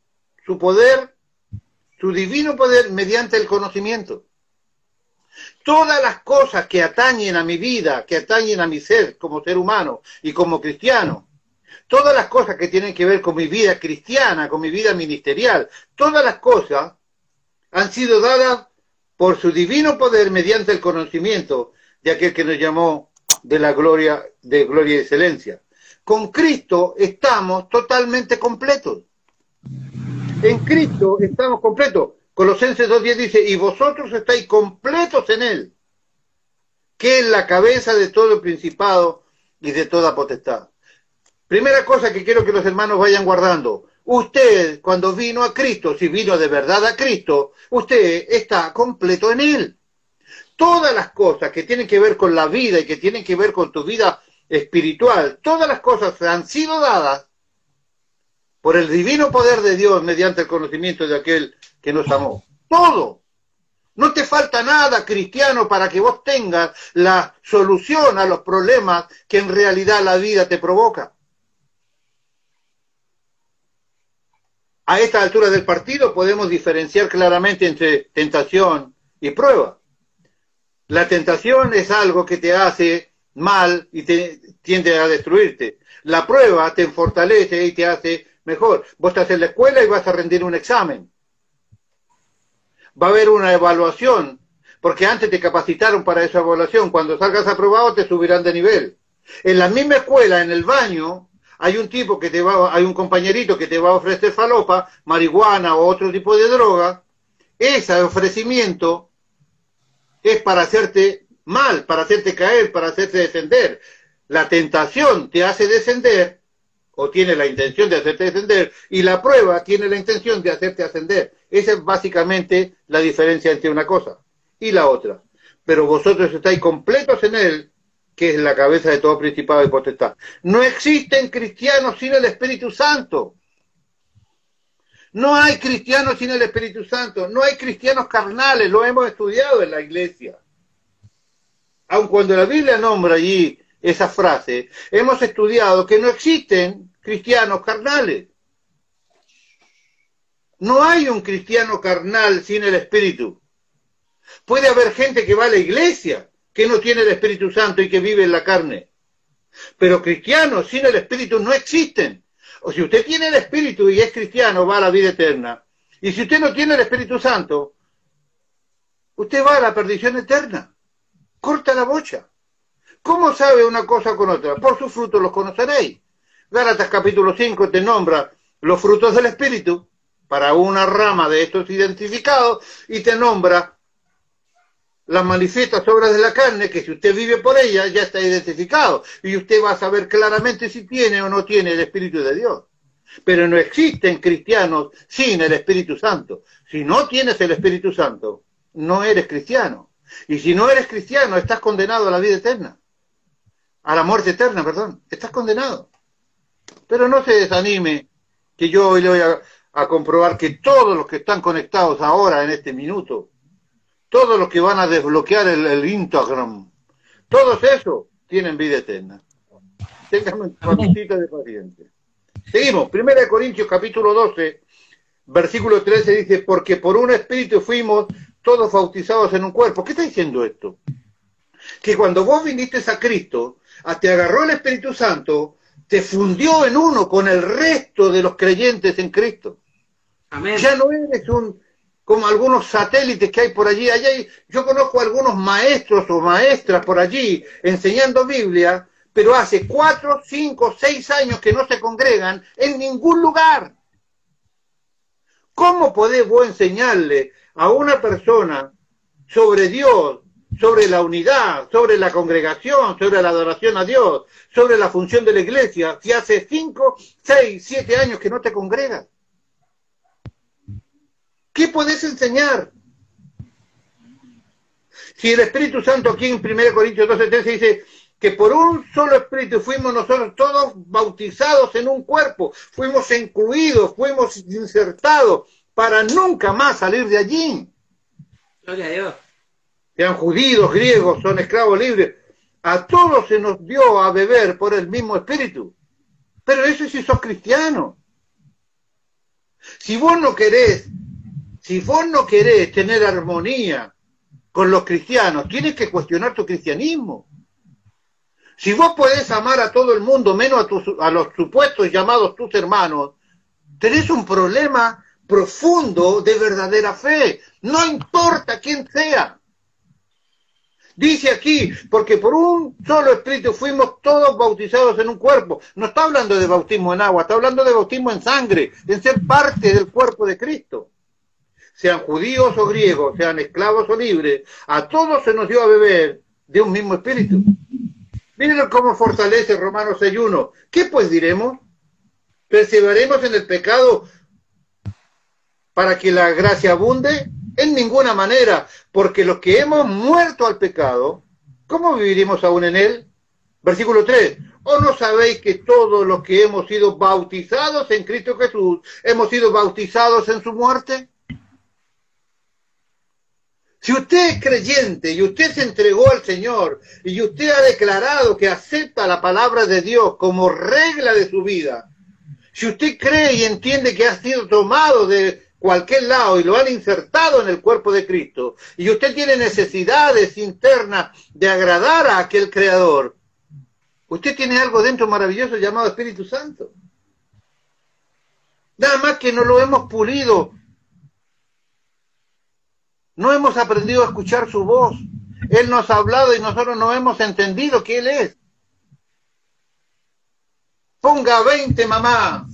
su poder, su divino poder, mediante el conocimiento. Todas las cosas que atañen a mi vida, que atañen a mi ser como ser humano y como cristiano, todas las cosas que tienen que ver con mi vida cristiana, con mi vida ministerial, todas las cosas han sido dadas por su divino poder mediante el conocimiento de aquel que nos llamó de la gloria, de gloria y excelencia. Con Cristo estamos totalmente completos. En Cristo estamos completos. Colosenses 2:10 dice, y vosotros estáis completos en Él, que es la cabeza de todo principado y de toda potestad. Primera cosa que quiero que los hermanos vayan guardando. Usted, cuando vino a Cristo, si vino de verdad a Cristo, usted está completo en Él. Todas las cosas que tienen que ver con la vida y que tienen que ver con tu vida espiritual, todas las cosas han sido dadas por el divino poder de Dios mediante el conocimiento de aquel que nos amó. Todo. No te falta nada, cristiano, para que vos tengas la solución a los problemas que en realidad la vida te provoca. A esta altura del partido podemos diferenciar claramente entre tentación y prueba. La tentación es algo que te hace mal y te tiende a destruirte. La prueba te fortalece y te hace mejor. Vos estás en la escuela y vas a rendir un examen. Va a haber una evaluación, porque antes te capacitaron para esa evaluación. Cuando salgas aprobado te subirán de nivel. En la misma escuela, en el baño, hay un tipo que hay un compañerito que te va a ofrecer falopa, marihuana o otro tipo de droga. Ese ofrecimiento es para hacerte mal, para hacerte caer, para hacerte descender. La tentación te hace descender, o tiene la intención de hacerte descender, y la prueba tiene la intención de hacerte ascender. Esa es básicamente la diferencia entre una cosa y la otra. Pero vosotros estáis completos en Él, que es la cabeza de todo principado y potestad. No existen cristianos sin el Espíritu Santo. No hay cristianos sin el Espíritu Santo. No hay cristianos carnales. Lo hemos estudiado en la iglesia. Aun cuando la Biblia nombra allí esa frase, hemos estudiado que no existen cristianos carnales. No hay un cristiano carnal sin el Espíritu. Puede haber gente que va a la iglesia, que no tiene el Espíritu Santo y que vive en la carne. Pero cristianos sin el Espíritu no existen. O si usted tiene el Espíritu y es cristiano, va a la vida eterna. Y si usted no tiene el Espíritu Santo, usted va a la perdición eterna. Corta la bocha. ¿Cómo sabe una cosa con otra? Por sus frutos los conoceréis. Gálatas capítulo 5 te nombra los frutos del Espíritu para una rama de estos identificados y te nombra las manifiestas obras de la carne, que si usted vive por ella, ya está identificado. Y usted va a saber claramente si tiene o no tiene el Espíritu de Dios. Pero no existen cristianos sin el Espíritu Santo. Si no tienes el Espíritu Santo, no eres cristiano. Y si no eres cristiano, estás condenado a la vida eterna. A la muerte eterna, perdón. Estás condenado. Pero no se desanime, que yo hoy le voy a comprobar que todos los que están conectados ahora en este minuto, todos los que van a desbloquear el Instagram, todos esos tienen vida eterna. Ténganme un poquitito de paciencia. Seguimos. 1 Corintios capítulo 12, versículo 13 dice, porque por un espíritu fuimos todos bautizados en un cuerpo. ¿Qué está diciendo esto? Que cuando vos viniste a Cristo, te agarró el Espíritu Santo, te fundió en uno con el resto de los creyentes en Cristo. Amén. Ya no eres como algunos satélites que hay por allí. Yo conozco algunos maestros o maestras por allí enseñando Biblia, pero hace 4, 5, 6 años que no se congregan en ningún lugar. ¿Cómo podés vos enseñarle a una persona sobre Dios sobre la unidad, sobre la congregación, sobre la adoración a Dios, sobre la función de la iglesia, si hace 5, 6, 7 años que no te congregas? ¿Qué podés enseñar? Si el Espíritu Santo aquí en 1 Corintios 12:13 dice que por un solo Espíritu fuimos nosotros todos bautizados en un cuerpo, fuimos incluidos, fuimos insertados para nunca más salir de allí. Gloria a Dios. Sean judíos, griegos, son esclavos libres, a todos se nos dio a beber por el mismo Espíritu. Pero eso es si sos cristiano. Si vos no querés tener armonía con los cristianos, tienes que cuestionar tu cristianismo. Si vos podés amar a todo el mundo, menos a los supuestos llamados tus hermanos, tenés un problema profundo de verdadera fe. No importa quién sea. Dice aquí, porque por un solo Espíritu fuimos todos bautizados en un cuerpo. No está hablando de bautismo en agua, está hablando de bautismo en sangre, en ser parte del cuerpo de Cristo. Sean judíos o griegos, sean esclavos o libres, a todos se nos dio a beber de un mismo Espíritu. Miren cómo fortalece Romanos 6:1. ¿Qué pues diremos? ¿Perseveraremos en el pecado para que la gracia abunde? En ninguna manera, porque los que hemos muerto al pecado, ¿cómo viviremos aún en él? Versículo 3. ¿O no sabéis que todos los que hemos sido bautizados en Cristo Jesús, hemos sido bautizados en su muerte? Si usted es creyente y usted se entregó al Señor y usted ha declarado que acepta la palabra de Dios como regla de su vida, si usted cree y entiende que ha sido tomado de cualquier lado y lo han insertado en el cuerpo de Cristo, y usted tiene necesidades internas de agradar a aquel Creador, usted tiene algo dentro maravilloso llamado Espíritu Santo. Nada más que no lo hemos pulido. No hemos aprendido a escuchar su voz. Él nos ha hablado y nosotros no hemos entendido que Él es. Ponga 20 mamás,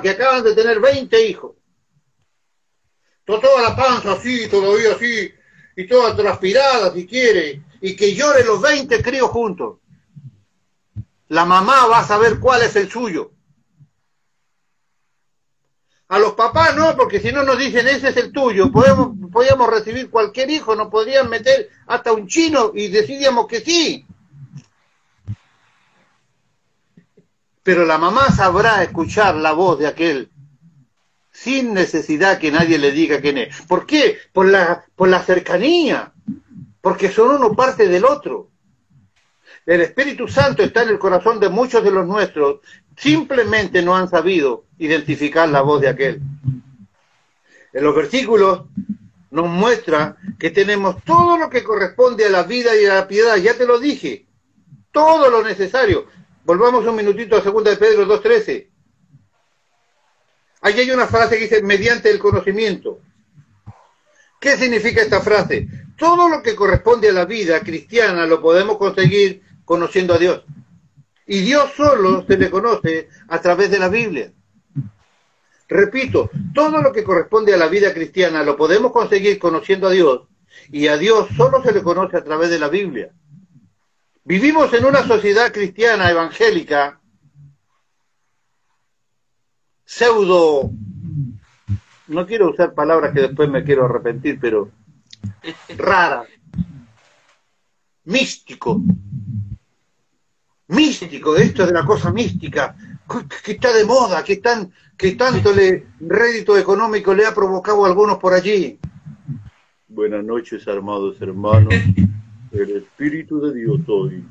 que acaban de tener 20 hijos. Toda la panza así, todavía así, y toda transpirada si quiere, y que llore los 20 críos juntos. La mamá va a saber cuál es el suyo. A los papás no, porque si no nos dicen ese es el tuyo, podíamos recibir cualquier hijo, nos podrían meter hasta un chino y decidíamos que sí. Pero la mamá sabrá escuchar la voz de aquel sin necesidad que nadie le diga quién es. ¿Por qué? Por la cercanía, porque son uno parte del otro. El Espíritu Santo está en el corazón de muchos de los nuestros, simplemente no han sabido identificar la voz de aquel. En los versículos nos muestra que tenemos todo lo que corresponde a la vida y a la piedad, ya te lo dije, todo lo necesario. Volvamos un minutito a 2 de Pedro 2:13. Ahí hay una frase que dice, mediante el conocimiento. ¿Qué significa esta frase? Todo lo que corresponde a la vida cristiana lo podemos conseguir conociendo a Dios. Y Dios solo se le conoce a través de la Biblia. Repito, todo lo que corresponde a la vida cristiana lo podemos conseguir conociendo a Dios, y a Dios solo se le conoce a través de la Biblia. Vivimos en una sociedad cristiana evangélica pseudo, no quiero usar palabras que después me quiero arrepentir, pero rara, místico, esto de la cosa mística, que está de moda, que tanto rédito económico le ha provocado a algunos por allí. Buenas noches, amados hermanos. El Espíritu de Dios hoy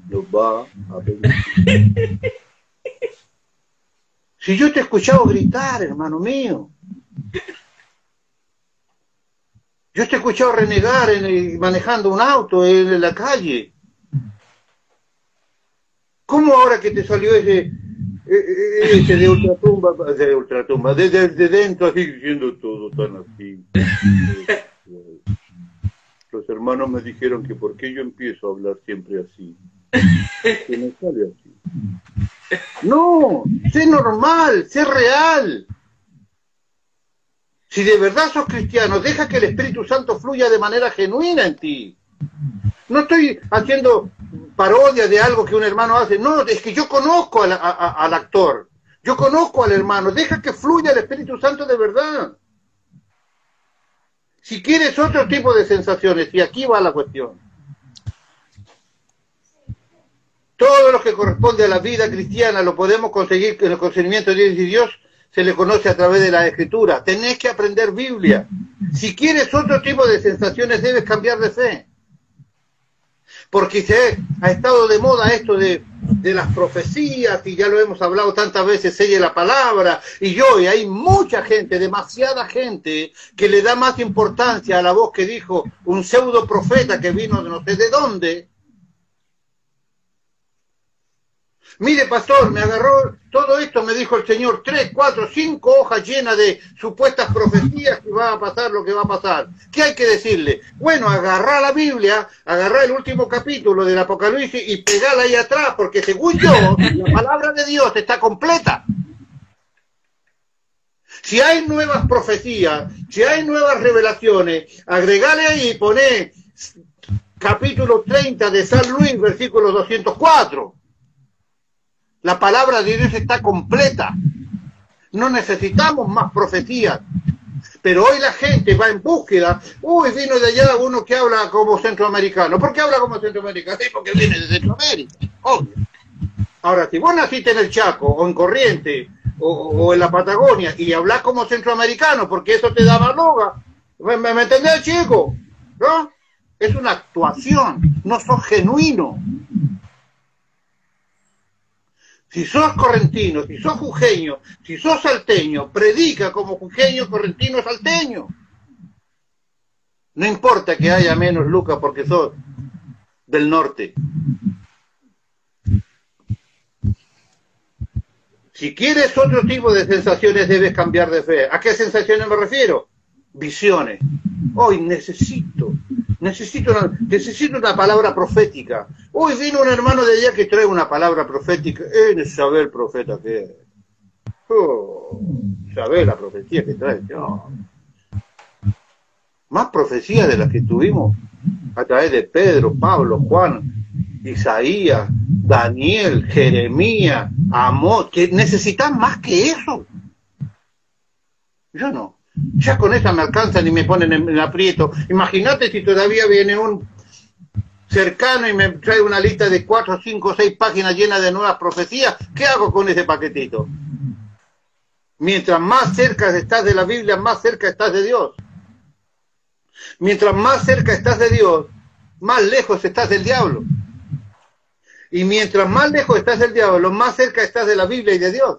nos va a bendecir. Si yo te he escuchado gritar, hermano mío. Yo te he escuchado renegar manejando un auto en la calle. ¿Cómo ahora que te salió ese de ultratumba, de dentro así, diciendo todo tan así? Los hermanos me dijeron que por qué yo empiezo a hablar siempre así. Que me sale así. No, sé normal, sé real. Si de verdad sos cristiano, deja que el Espíritu Santo fluya de manera genuina en ti. No estoy haciendo parodia de algo que un hermano hace. No, es que yo conozco al actor. Yo conozco al hermano. Deja que fluya el Espíritu Santo de verdad. Si quieres otro tipo de sensaciones, y aquí va la cuestión. Todo lo que corresponde a la vida cristiana lo podemos conseguir en el conocimiento de Dios, y Dios se le conoce a través de la Escritura. Tenés que aprender Biblia. Si quieres otro tipo de sensaciones, debes cambiar de fe. Porque se ha estado de moda esto de las profecías, y ya lo hemos hablado tantas veces, selle la palabra, y hay mucha gente, demasiada gente, que le da más importancia a la voz que dijo un pseudo profeta que vino de no sé de dónde. Mire, pastor, me agarró todo esto, me dijo el Señor, 3, 4, 5 hojas llenas de supuestas profecías que va a pasar lo que va a pasar. ¿Qué hay que decirle? Bueno, agarrá la Biblia, agarrá el último capítulo del Apocalipsis y pegala ahí atrás, porque según yo, la palabra de Dios está completa. Si hay nuevas profecías, si hay nuevas revelaciones, agregale ahí y poné capítulo 30 de San Luis, versículo 204. La palabra de Dios está completa. No necesitamos más profecías. Pero hoy la gente va en búsqueda. Uy, vino de allá uno que habla como centroamericano. ¿Por qué habla como centroamericano? Sí, porque viene de Centroamérica. Obvio. Ahora, si vos naciste en el Chaco, o en Corrientes, o en la Patagonia, y hablás como centroamericano, porque eso te da maloga, ¿me entendés, chico? ¿No? Es una actuación. No sos genuino. Si sos correntino, si sos jujeño, si sos salteño, predica como jujeño, correntino, salteño. No importa que haya menos lucas porque sos del norte. Si quieres otro tipo de sensaciones, debes cambiar de fe. ¿A qué sensaciones me refiero? Visiones. Hoy necesito una palabra profética. Hoy vino un hermano de allá que trae una palabra profética. Saber el profeta que es. Saber la profecía que trae. No. Más profecías de las que tuvimos a través de Pedro, Pablo, Juan, Isaías, Daniel, Jeremías, Amós. ¿Que necesitas más que eso? Yo no. Ya con esa me alcanzan y me ponen en aprieto. Imagínate si todavía viene un cercano y me trae una lista de 4, 5, 6 páginas llenas de nuevas profecías. ¿Qué hago con ese paquetito? Mientras más cerca estás de la Biblia, más cerca estás de Dios. Mientras más cerca estás de Dios, más lejos estás del diablo. Y mientras más lejos estás del diablo, más cerca estás de la Biblia y de Dios.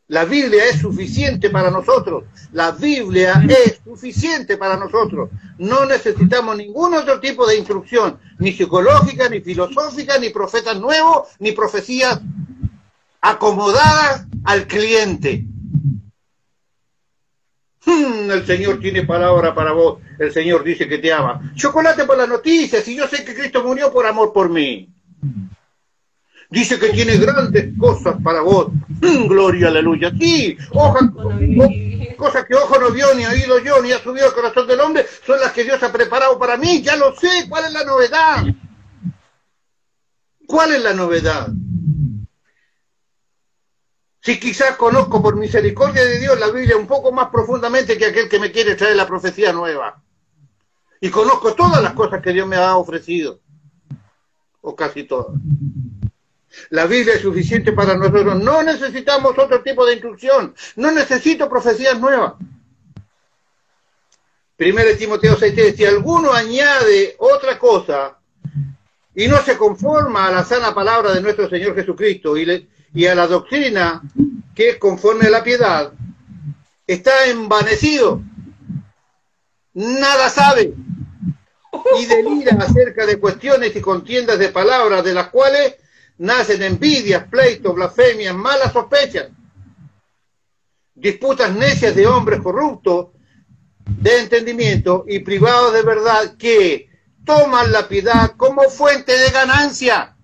La Biblia es suficiente para nosotros. La Biblia es suficiente para nosotros. No necesitamos ningún otro tipo de instrucción, ni psicológica, ni filosófica, ni profetas nuevos, ni profecías acomodadas al cliente. El Señor tiene palabra para vos. El Señor dice que te ama. Chocolate por las noticias, y yo sé que Cristo murió por amor por mí. Dice que tiene grandes cosas para vos. Gloria, aleluya. Sí, cosas que ojo no vio, ni oído yo, ni ha subido al corazón del hombre, son las que Dios ha preparado para mí. Ya lo sé. ¿Cuál es la novedad? ¿Cuál es la novedad? Si quizás conozco por misericordia de Dios la Biblia un poco más profundamente que aquel que me quiere traer la profecía nueva. Y conozco todas las cosas que Dios me ha ofrecido. O casi todas. La Biblia es suficiente para nosotros. No necesitamos otro tipo de instrucción. No necesito profecías nuevas. 1 Timoteo 6:3. Si alguno añade otra cosa y no se conforma a la sana palabra de nuestro Señor Jesucristo y a la doctrina que es conforme a la piedad, está envanecido. Nada sabe. Y delira acerca de cuestiones y contiendas de palabras de las cuales nacen envidias, pleitos, blasfemias, malas sospechas, disputas necias de hombres corruptos de entendimiento y privados de verdad, que toman la piedad como fuente de ganancia.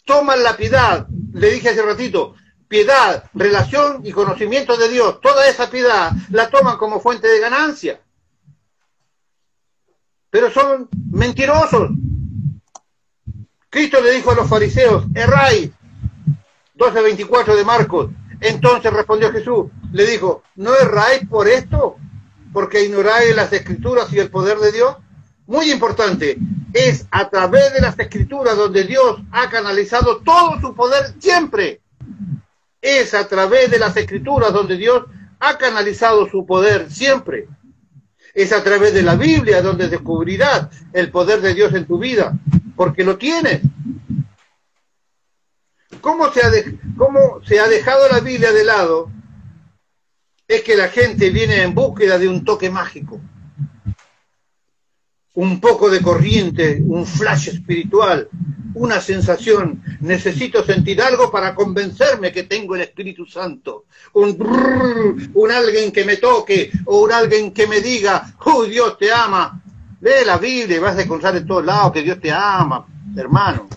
Toman la piedad, le dije hace ratito, piedad, relación y conocimiento de Dios, toda esa piedad la toman como fuente de ganancia. Pero son mentirosos. Cristo le dijo a los fariseos, erráis, 12:24 de Marcos. Entonces respondió Jesús, le dijo, ¿no erráis por esto? ¿Porque ignoráis las Escrituras y el poder de Dios? Muy importante, es a través de las Escrituras donde Dios ha canalizado todo su poder siempre. Es a través de las Escrituras donde Dios ha canalizado su poder siempre. Es a través de la Biblia donde descubrirás el poder de Dios en tu vida, porque lo tienes. ¿Cómo se ha dejado la Biblia de lado? Es que la gente viene en búsqueda de un toque mágico, un poco de corriente, un flash espiritual, una sensación. Necesito sentir algo para convencerme que tengo el Espíritu Santo. Un alguien que me toque, o un alguien que me diga, Dios te ama. Lee la Biblia y vas a encontrar en todos lados que Dios te ama, hermano.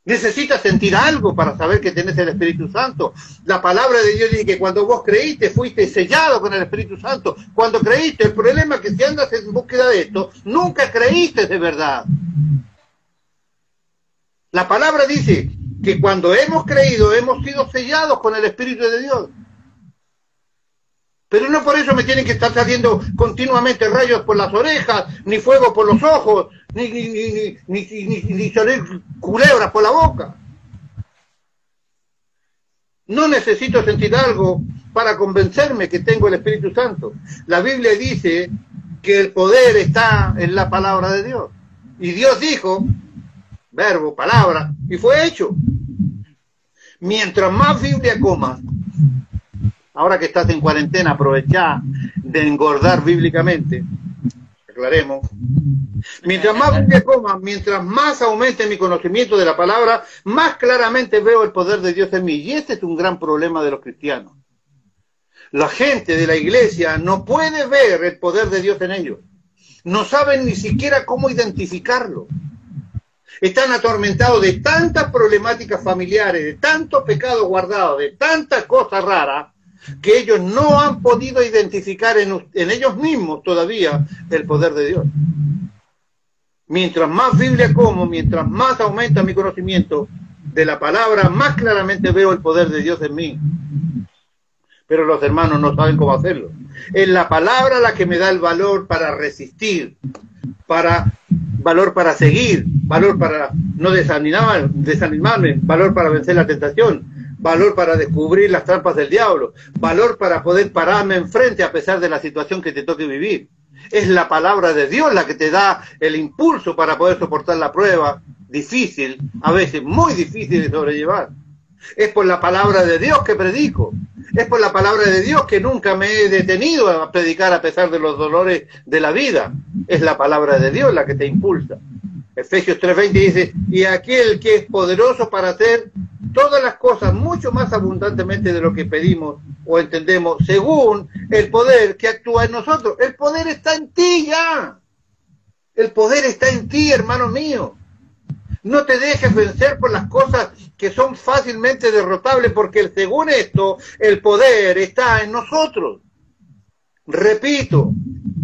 Necesitas sentir algo para saber que tenés el Espíritu Santo. La palabra de Dios dice que cuando vos creíste, fuiste sellado con el Espíritu Santo. Cuando creíste, el problema es que si andas en búsqueda de esto, nunca creíste de verdad. La palabra dice que cuando hemos creído, hemos sido sellados con el Espíritu de Dios. Pero no por eso me tienen que estar saliendo continuamente rayos por las orejas, ni fuego por los ojos, ni salir culebras por la boca. No necesito sentir algo para convencerme que tengo el Espíritu Santo. La Biblia dice que el poder está en la palabra de Dios. Y Dios dijo, verbo, palabra, y fue hecho. Mientras más Biblia comas, ahora que estás en cuarentena, aprovechá de engordar bíblicamente. Aclaremos. Mientras más Biblia coma, mientras más aumente mi conocimiento de la palabra, más claramente veo el poder de Dios en mí. Y este es un gran problema de los cristianos. La gente de la iglesia no puede ver el poder de Dios en ellos. No saben ni siquiera cómo identificarlo. Están atormentados de tantas problemáticas familiares, de tantos pecados guardados, de tantas cosas raras, que ellos no han podido identificar en ellos mismos todavía el poder de Dios. Mientras más Biblia como, mientras más aumenta mi conocimiento de la palabra, más claramente veo el poder de Dios en mí. Pero los hermanos no saben cómo hacerlo. Es la palabra la que me da el valor para resistir, valor para seguir, valor para no desanimarme, valor para vencer la tentación, valor para descubrir las trampas del diablo, valor para poder pararme enfrente a pesar de la situación que te toque vivir. Es la palabra de Dios la que te da el impulso para poder soportar la prueba difícil, a veces muy difícil de sobrellevar. Es por la palabra de Dios que predico. Es por la palabra de Dios que nunca me he detenido a predicar a pesar de los dolores de la vida. Es la palabra de Dios la que te impulsa. Efesios 3:20 dice, y aquel que es poderoso para hacer todas las cosas mucho más abundantemente de lo que pedimos o entendemos, según el poder que actúa en nosotros. El poder está en ti ya. El poder está en ti, hermano mío. No te dejes vencer por las cosas que son fácilmente derrotables, porque según esto, el poder está en nosotros. Repito,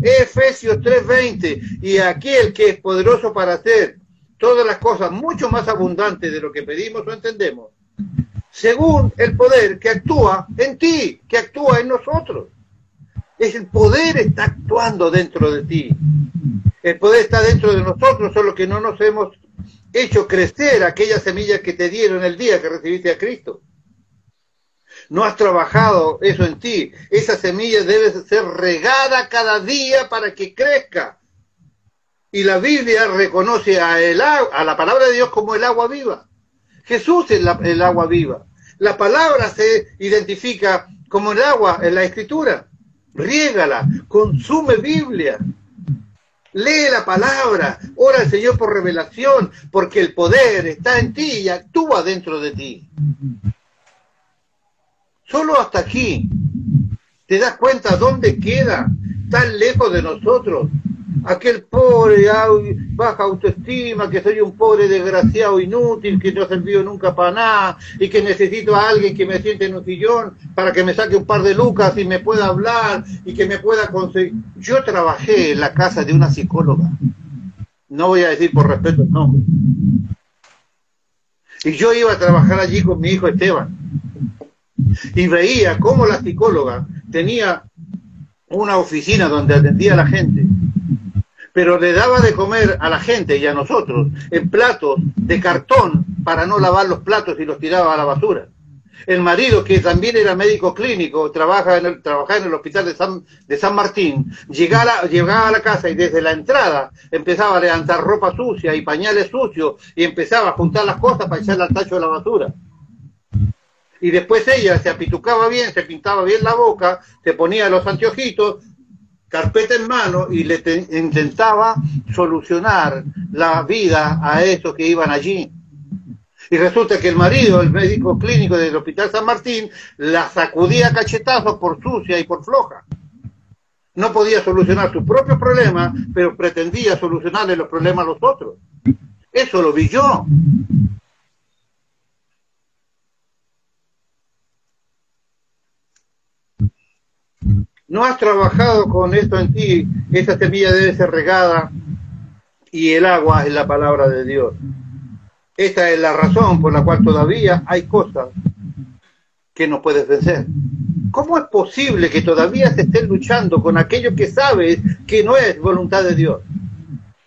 Efesios 3:20, y aquel que es poderoso para hacer todas las cosas mucho más abundantes de lo que pedimos o entendemos, según el poder que actúa en ti, que actúa en nosotros. El poder está actuando dentro de ti. El poder está dentro de nosotros, solo que no nos hemos hecho crecer aquella semilla que te dieron el día que recibiste a Cristo. No has trabajado eso en ti. Esa semilla debe ser regada cada día para que crezca. Y la Biblia reconoce a la palabra de Dios como el agua viva. Jesús es el agua viva. La palabra se identifica como el agua en la Escritura. Riégala, consume Biblia. Lee la palabra, ora al Señor por revelación, porque el poder está en ti y actúa dentro de ti. Solo hasta aquí te das cuenta dónde queda tan lejos de nosotros aquel pobre, baja autoestima, que soy un pobre desgraciado inútil, que no ha servido nunca para nada, y que necesito a alguien que me siente en un sillón para que me saque un par de lucas y me pueda hablar y que me pueda conseguir. Yo trabajé en la casa de una psicóloga, no voy a decir por respeto el nombre, y yo iba a trabajar allí con mi hijo Esteban, y veía cómo la psicóloga tenía una oficina donde atendía a la gente, pero le daba de comer a la gente y a nosotros en platos de cartón para no lavar los platos y los tiraba a la basura. El marido, que también era médico clínico, trabajaba en el hospital de San Martín, llegaba a la casa y desde la entrada empezaba a levantar ropa sucia y pañales sucios y empezaba a juntar las cosas para echarle al tacho de la basura. Y después ella se apitucaba bien, se pintaba bien la boca, se ponía los anteojitos, carpeta en mano, y intentaba solucionar la vida a esos que iban allí. Y resulta que el marido, el médico clínico del Hospital San Martín, la sacudía a cachetazos por sucia y por floja. No podía solucionar su propio problema, pero pretendía solucionarle los problemas a los otros. Eso lo vi yo. No has trabajado con esto en ti, esa semilla debe ser regada y el agua es la palabra de Dios. Esta es la razón por la cual todavía hay cosas que no puedes vencer. ¿Cómo es posible que todavía se esté luchando con aquello que sabes que no es voluntad de Dios?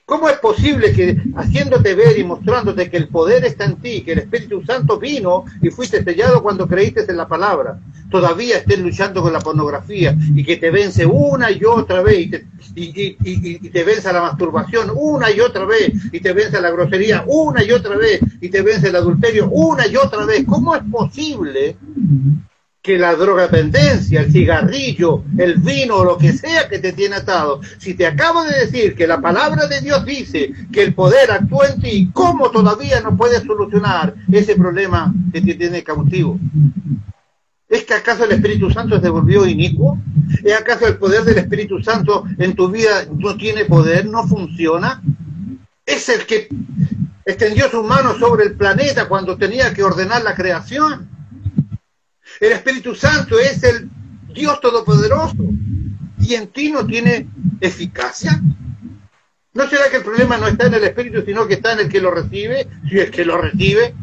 ¿Cómo es posible que, haciéndote ver y mostrándote que el poder está en ti, que el Espíritu Santo vino y fuiste sellado cuando creíste en la palabra, todavía estés luchando con la pornografía y que te vence una y otra vez y te vence la masturbación una y otra vez y te vence la grosería una y otra vez y te vence el adulterio una y otra vez? ¿Cómo es posible que la drogadependencia, el cigarrillo, el vino o lo que sea que te tiene atado, si te acabo de decir que la palabra de Dios dice que el poder actúa en ti, cómo todavía no puedes solucionar ese problema que te tiene cautivo? ¿Es que acaso el Espíritu Santo se volvió inicuo? ¿Es acaso el poder del Espíritu Santo en tu vida no tiene poder, no funciona? ¿Es el que extendió sus manos sobre el planeta cuando tenía que ordenar la creación? El Espíritu Santo es el Dios Todopoderoso y en ti no tiene eficacia. ¿No será que el problema no está en el Espíritu, sino que está en el que lo recibe? Si es que lo recibe.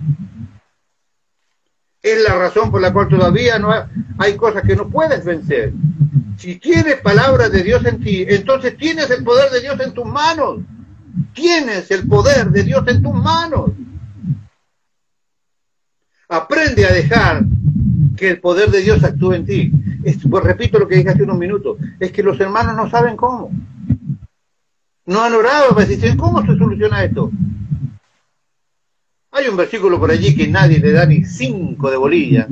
Es la razón por la cual todavía no hay cosas que no puedes vencer. Si tienes palabra de Dios en ti, entonces tienes el poder de Dios en tus manos. Tienes el poder de Dios en tus manos. Aprende a dejar que el poder de Dios actúe en ti. Pues repito lo que dije hace unos minutos, es que los hermanos no saben cómo. No han orado para decir, ¿cómo se soluciona esto? Hay un versículo por allí que nadie le da ni 5 de bolilla.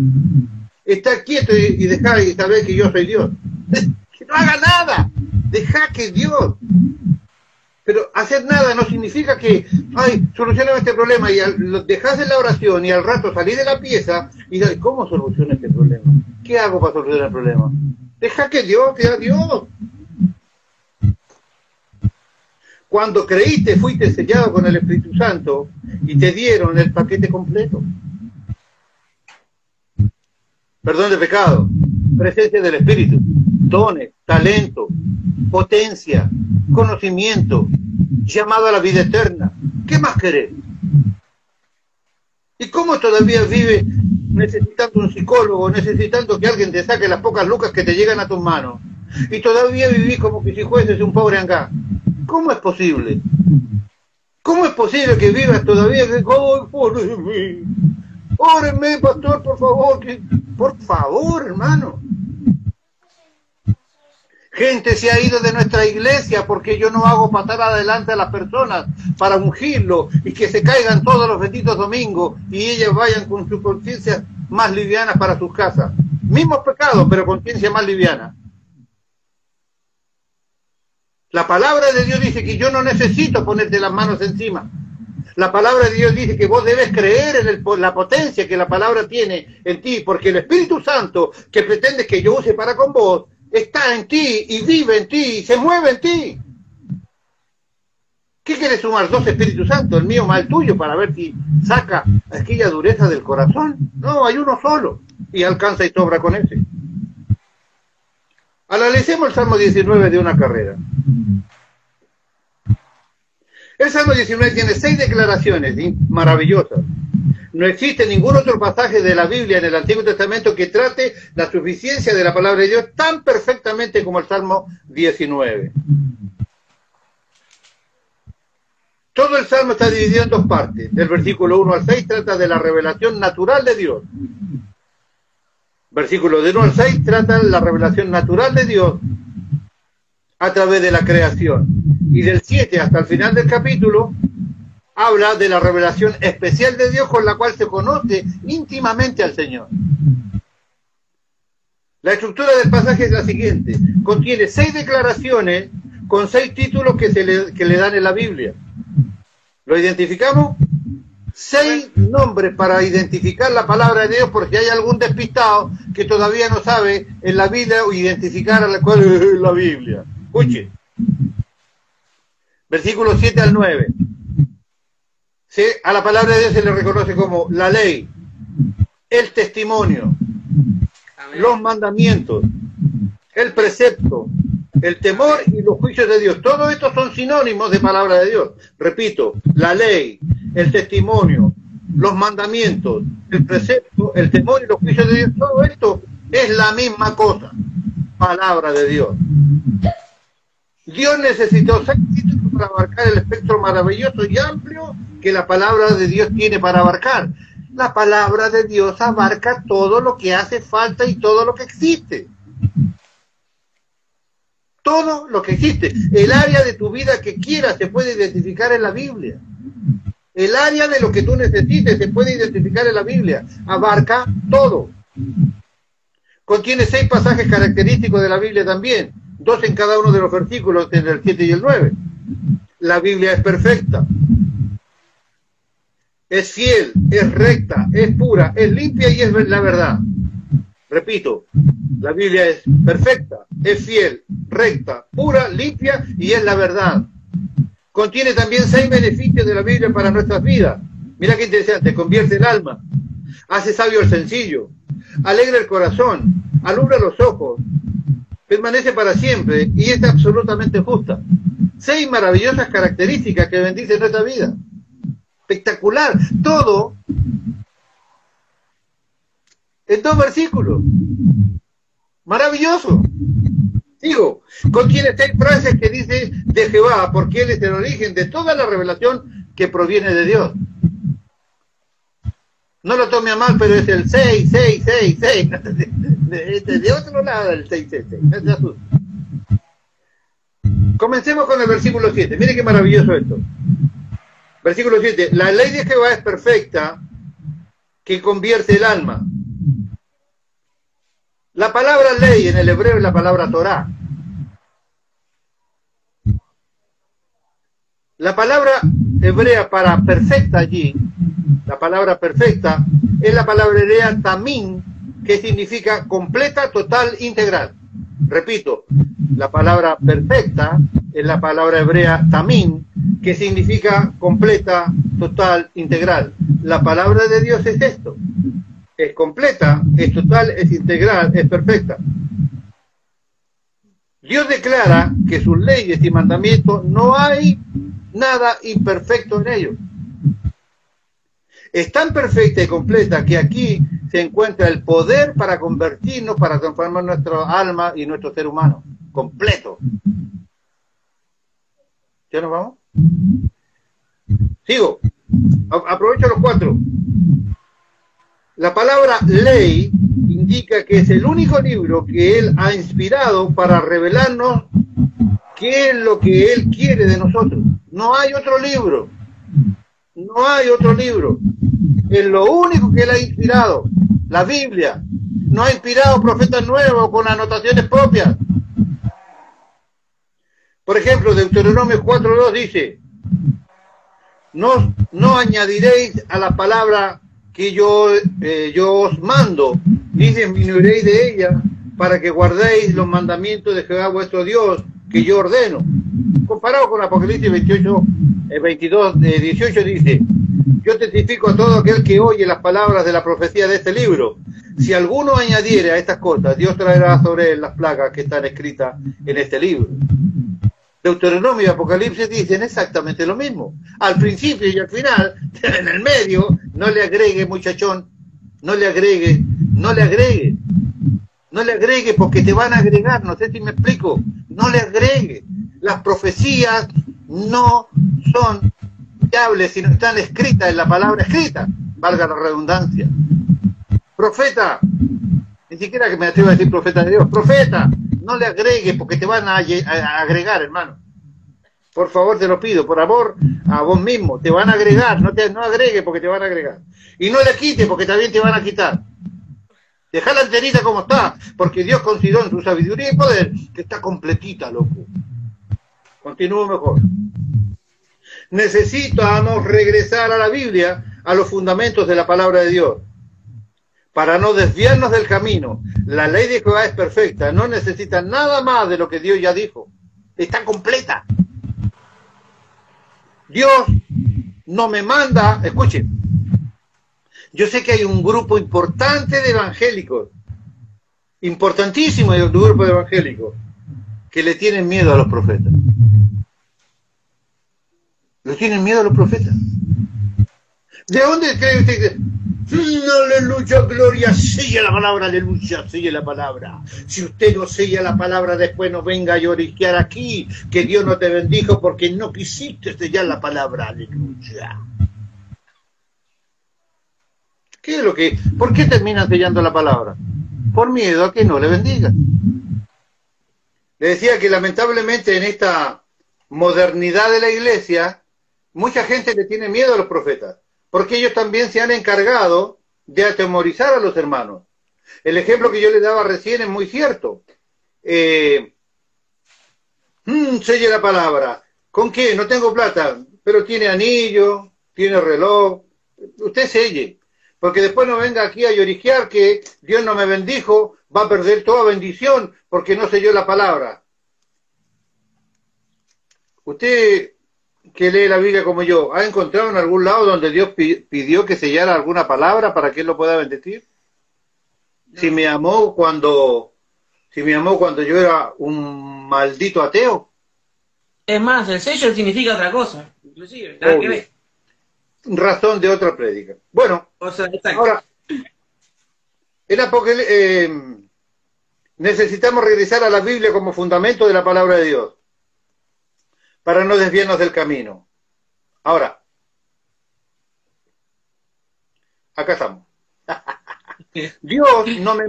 Está quieto y deja y saber que yo soy Dios. Que no haga nada. Deja que Dios. Pero hacer nada no significa que, solucioname este problema y lo dejas en la oración y al rato salís de la pieza y dices, ¿cómo soluciono este problema? ¿Qué hago para solucionar el problema? Deja que Dios sea Dios. Cuando creíste, fuiste sellado con el Espíritu Santo y te dieron el paquete completo. Perdón de pecado, presencia del Espíritu, dones, talento, potencia, conocimiento, llamado a la vida eterna. ¿Qué más querés? ¿Y cómo todavía vives necesitando un psicólogo, necesitando que alguien te saque las pocas lucas que te llegan a tus manos? Y todavía vivís como que si fueses un pobre angá. ¿Cómo es posible? ¿Cómo es posible que vivas todavía que, ¡ay, pobre de mí! ¡Órenme, pastor, por favor! Por favor, hermano. Gente se ha ido de nuestra iglesia porque yo no hago pasar adelante a las personas para ungirlo y que se caigan todos los benditos domingos y ellas vayan con sus conciencias más livianas para sus casas. Mismos pecados, pero conciencia más liviana. La palabra de Dios dice que yo no necesito ponerte las manos encima. La palabra de Dios dice que vos debes creer en la potencia que la palabra tiene en ti, porque el Espíritu Santo que pretendes que yo use para con vos, está en ti y vive en ti y se mueve en ti. quiere sumar 2 Espíritus Santos, el mío más el tuyo, para ver si saca aquella dureza del corazón? No, hay uno solo, y alcanza y sobra con ese. Analicemos el Salmo 19 de una carrera. El Salmo 19 tiene 6 declaraciones maravillosas. No existe ningún otro pasaje de la Biblia en el Antiguo Testamento que trate la suficiencia de la palabra de Dios tan perfectamente como el Salmo 19. Todo el Salmo está dividido en 2 partes. Del versículo 1 al 6 trata de la revelación natural de Dios. Versículo de 1 al 6 trata la revelación natural de Dios a través de la creación. Y del 7 hasta el final del capítulo habla de la revelación especial de Dios con la cual se conoce íntimamente al Señor. La estructura del pasaje es la siguiente. Contiene 6 declaraciones con 6 títulos que le dan en la Biblia. ¿Lo identificamos? 6 nombres para identificar la palabra de Dios, por si hay algún despistado que todavía no sabe en la Biblia o identificar cuál es la Biblia. Escuche. Versículos 7 al 9. A la palabra de Dios se le reconoce como la ley, el testimonio, los mandamientos, el precepto, el temor y los juicios de Dios. Todos estos son sinónimos de palabra de Dios. Repito, la ley, el testimonio, los mandamientos, el precepto, el temor y los juicios de Dios. Todo esto es la misma cosa. Palabra de Dios. Dios necesitó 6 títulos para abarcar el espectro maravilloso y amplio que la palabra de Dios tiene para abarcar. La palabra de Dios abarca todo lo que hace falta y todo lo que existe. Todo lo que existe. El área de tu vida que quieras se puede identificar en la Biblia. El área de lo que tú necesites se puede identificar en la Biblia. Abarca todo. Contiene 6 pasajes característicos de la Biblia también. 2 en cada uno de los versículos, en el 7 y el 9. La Biblia es perfecta. Es fiel, es recta, es pura, es limpia y es la verdad. Repito, la Biblia es perfecta, es fiel, recta, pura, limpia y es la verdad. Contiene también 6 beneficios de la Biblia para nuestras vidas. Mira qué interesante, convierte el alma, hace sabio el sencillo, alegra el corazón, alumbra los ojos, permanece para siempre y es absolutamente justa. 6 maravillosas características que bendicen nuestra vida. Espectacular, todo en 2 versículos. Maravilloso. Digo, contiene 6 frases que dice de Jehová, porque Él es el origen de toda la revelación que proviene de Dios. No lo tome a mal, pero es el 6, 6, 6, 6. De otro lado el 6, 6, 6. No se asuste. Comencemos con el versículo 7. Mire qué maravilloso esto. Versículo 7. La ley de Jehová es perfecta, que convierte el alma. La palabra ley en el hebreo es la palabra Torah. La palabra hebrea para perfecta allí, la palabra perfecta, es la palabra hebrea tamim, que significa completa, total, integral. Repito, la palabra perfecta es la palabra hebrea tamim, que significa completa, total, integral. La palabra de Dios es esto. Es completa, es total, es integral, es perfecta. Dios declara que sus leyes y mandamientos no hay nada imperfecto en ellos. Es tan perfecta y completa que aquí se encuentra el poder para convertirnos, para transformar nuestra alma y nuestro ser humano. Completo. ¿Ya nos vamos? Sigo. Aprovecho los 4. La palabra ley indica que es el único libro que Él ha inspirado para revelarnos qué es lo que Él quiere de nosotros. No hay otro libro. No hay otro libro. Es lo único que Él ha inspirado. La Biblia. No ha inspirado profetas nuevos con anotaciones propias. Por ejemplo, Deuteronomio 4:2 dice: no añadiréis a la palabra que yo os mando, ni disminuiréis de ella, para que guardéis los mandamientos de Jehová vuestro Dios, que yo ordeno. Comparado con Apocalipsis 28, 22, 18 dice: yo testifico a todo aquel que oye las palabras de la profecía de este libro. Si alguno añadiere a estas cosas, Dios traerá sobre él las plagas que están escritas en este libro. Deuteronomio y Apocalipsis dicen exactamente lo mismo. Al principio y al final, en el medio, no le agregue, muchachón, no le agregue, no le agregue. No le agregue porque te van a agregar, no sé si me explico. No le agregue. Las profecías no son fiables, sino están escritas en la palabra escrita, valga la redundancia. Profeta, ni siquiera que me atrevo a decir profeta de Dios, profeta, no le agregue porque te van a agregar, hermano. Por favor, te lo pido, por amor a vos mismo, te van a agregar, no agregue porque te van a agregar. Y no le quite porque también te van a quitar. Deja la enterita como está, porque Dios consideró en su sabiduría y poder que está completita, loco. Continúo mejor. Necesitamos regresar a la Biblia, a los fundamentos de la palabra de Dios, para no desviarnos del camino. La ley de Jehová es perfecta, no necesita nada más de lo que Dios ya dijo. Está completa. Dios no me manda, escuchen, yo sé que hay un grupo importante de evangélicos, importantísimo grupo de evangélicos, que le tienen miedo a los profetas. ¿Le tienen miedo a los profetas? ¿De dónde cree usted que... Aleluya, gloria, sigue la palabra, aleluya, sigue la palabra. Si usted no sigue la palabra, después no venga a lloriquear aquí, que Dios no te bendijo porque no quisiste sellar la palabra, aleluya. ¿Qué es lo que? ¿Por qué terminan sellando la palabra? Por miedo a que no le bendiga. Le decía que lamentablemente en esta modernidad de la iglesia, mucha gente le tiene miedo a los profetas, porque ellos también se han encargado de atemorizar a los hermanos. El ejemplo que yo les daba recién es muy cierto. Selle la palabra. ¿Con qué? No tengo plata, pero tiene anillo, tiene reloj. Usted selle. Porque después no venga aquí a lloriquear que Dios no me bendijo, va a perder toda bendición porque no selló la palabra. Usted que lee la Biblia como yo, ¿ha encontrado en algún lado donde Dios pidió que sellara alguna palabra para que Él lo pueda bendecir? No. Si me amó cuando yo era un maldito ateo. Es más, el sello significa otra cosa, inclusive, nada que ver. Razón de otra prédica. Bueno, o sea, ahora, necesitamos regresar a la Biblia como fundamento de la palabra de Dios, para no desviarnos del camino. Ahora, acá estamos. Dios no me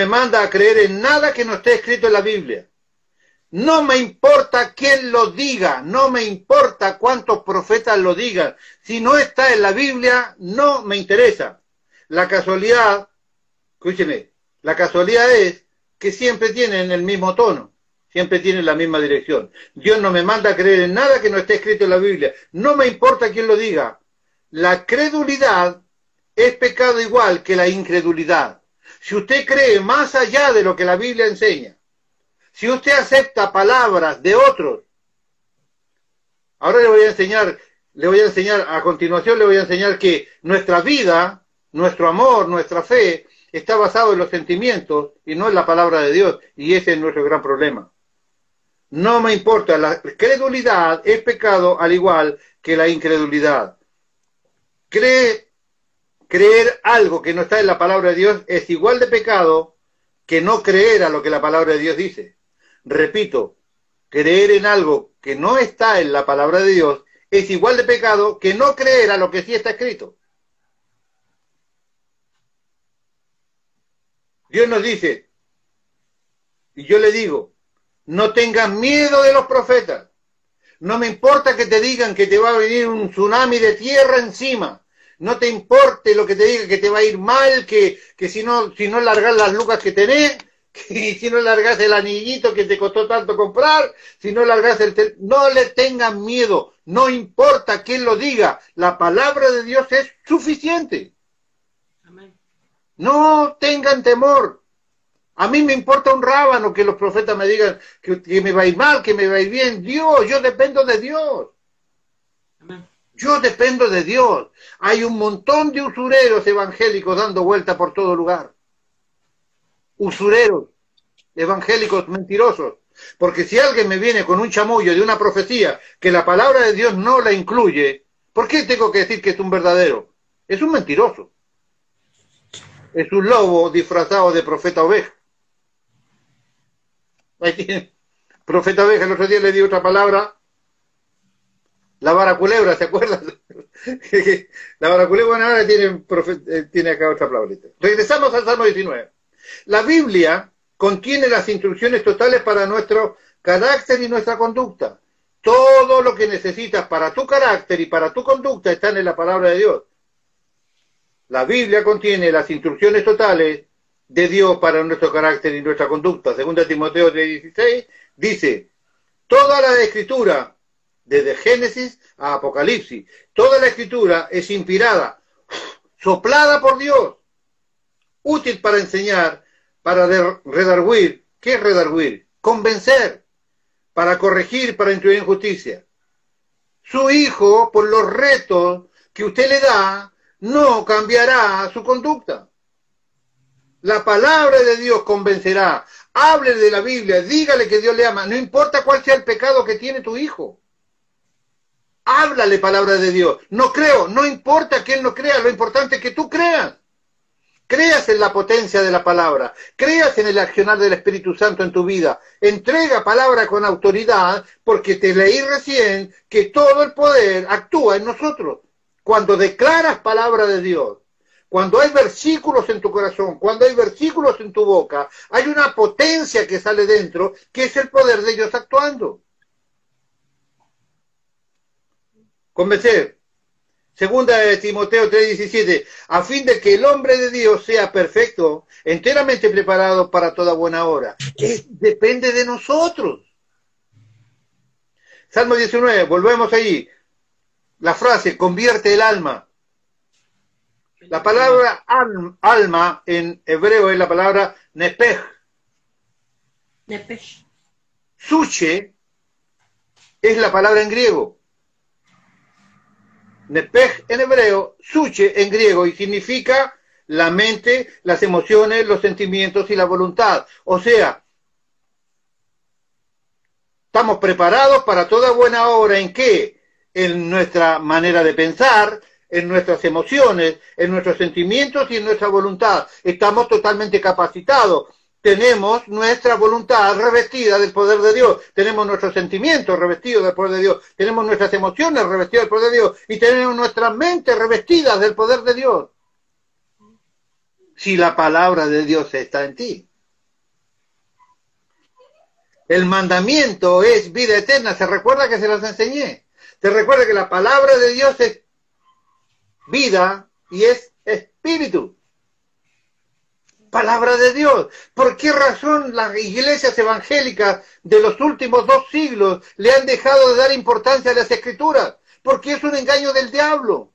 manda a creer en nada que no esté escrito en la Biblia. No me importa quién lo diga, no me importa cuántos profetas lo digan. Si no está en la Biblia, no me interesa. La casualidad, escúcheme, la casualidad es que siempre tienen el mismo tono, siempre tienen la misma dirección. Dios no me manda a creer en nada que no esté escrito en la Biblia. No me importa quién lo diga. La credulidad es pecado igual que la incredulidad. Si usted cree más allá de lo que la Biblia enseña, si usted acepta palabras de otros, ahora le voy a enseñar, a continuación le voy a enseñar que nuestra vida, nuestro amor, nuestra fe, está basado en los sentimientos y no en la palabra de Dios, y ese es nuestro gran problema. No me importa, la credulidad es pecado al igual que la incredulidad. Creer algo que no está en la palabra de Dios es igual de pecado que no creer a lo que la palabra de Dios dice. Repito, creer en algo que no está en la palabra de Dios es igual de pecado que no creer a lo que sí está escrito. Dios nos dice, y yo le digo, no tengas miedo de los profetas. No me importa que te digan que te va a venir un tsunami de tierra encima. No te importe lo que te diga que te va a ir mal, que si no largas las lucas que tenés, que si no largas el anillito que te costó tanto comprar, si no largas no le tengan miedo, no importa quién lo diga, la palabra de Dios es suficiente. Amén. No tengan temor. A mí me importa un rábano que los profetas me digan que me va a ir mal, que me va a ir bien. Dios, yo dependo de Dios. Amén. Yo dependo de Dios. Hay un montón de usureros evangélicos dando vuelta por todo lugar. Usureros evangélicos mentirosos. Porque si alguien me viene con un chamullo de una profecía que la palabra de Dios no la incluye, ¿por qué tengo que decir que es un verdadero? Es un mentiroso. Es un lobo disfrazado de profeta oveja. Ahí tiene. Profeta oveja, el otro día le di otra palabra. La vara culebra, ¿se acuerdan? La vara culebra ahora tiene acá otra palabrita. Regresamos al Salmo 19. La Biblia contiene las instrucciones totales para nuestro carácter y nuestra conducta. Todo lo que necesitas para tu carácter y para tu conducta está en la palabra de Dios. La Biblia contiene las instrucciones totales de Dios para nuestro carácter y nuestra conducta. 2 Timoteo 3:16 dice, toda la escritura, desde Génesis a Apocalipsis, toda la escritura es inspirada, soplada por Dios, útil para enseñar, para redarguir. ¿Qué es redarguir? Convencer, para corregir, para instruir en justicia. Su hijo, por los retos que usted le da, no cambiará su conducta. La palabra de Dios convencerá. Hable de la Biblia, dígale que Dios le ama, no importa cuál sea el pecado que tiene tu hijo. Háblale palabra de Dios. No creo, no importa que él no crea, lo importante es que tú creas. Creas en la potencia de la palabra, creas en el accionar del Espíritu Santo en tu vida. Entrega palabra con autoridad, porque te leí recién que todo el poder actúa en nosotros. Cuando declaras palabra de Dios, cuando hay versículos en tu corazón, cuando hay versículos en tu boca, hay una potencia que sale dentro, que es el poder de Dios actuando. Convencer. 2 Timoteo 3:17, a fin de que el hombre de Dios sea perfecto, enteramente preparado para toda buena obra. Depende de nosotros. Salmo 19, volvemos allí. La frase, convierte el alma. La palabra alma en hebreo es la palabra nepej. Nepej. Suche es la palabra en griego. Nepej en hebreo, suche en griego, y significa la mente, las emociones, los sentimientos y la voluntad. O sea, estamos preparados para toda buena obra. ¿En qué? En nuestra manera de pensar, en nuestras emociones, en nuestros sentimientos y en nuestra voluntad. Estamos totalmente capacitados. Tenemos nuestra voluntad revestida del poder de Dios, tenemos nuestros sentimientos revestidos del poder de Dios, tenemos nuestras emociones revestidas del poder de Dios y tenemos nuestra mente revestida del poder de Dios. Si la palabra de Dios está en ti. El mandamiento es vida eterna, se recuerda que se las enseñé. Se recuerda que la palabra de Dios es vida y es espíritu. Palabra de Dios. ¿Por qué razón las iglesias evangélicas de los últimos 2 siglos le han dejado de dar importancia a las escrituras? Porque es un engaño del diablo.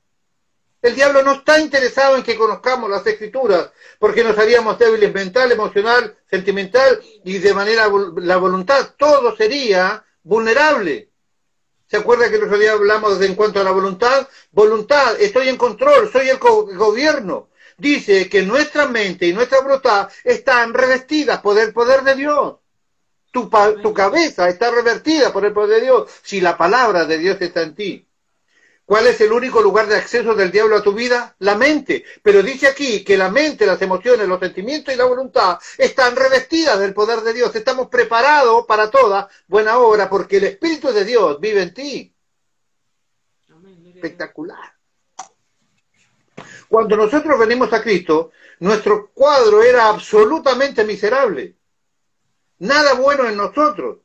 El diablo no está interesado en que conozcamos las escrituras, porque nos haríamos débiles mental, emocional, sentimental y de manera la voluntad. Todo sería vulnerable. ¿Se acuerda que el otro día hablamos en cuanto a la voluntad? Voluntad, estoy en control, soy el gobierno. Dice que nuestra mente y nuestra voluntad están revestidas por el poder de Dios. Tu cabeza está revertida por el poder de Dios, si la palabra de Dios está en ti. ¿Cuál es el único lugar de acceso del diablo a tu vida? La mente. Pero dice aquí que la mente, las emociones, los sentimientos y la voluntad están revestidas del poder de Dios. Estamos preparados para toda buena obra porque el Espíritu de Dios vive en ti. Espectacular. Cuando nosotros venimos a Cristo, nuestro cuadro era absolutamente miserable. Nada bueno en nosotros.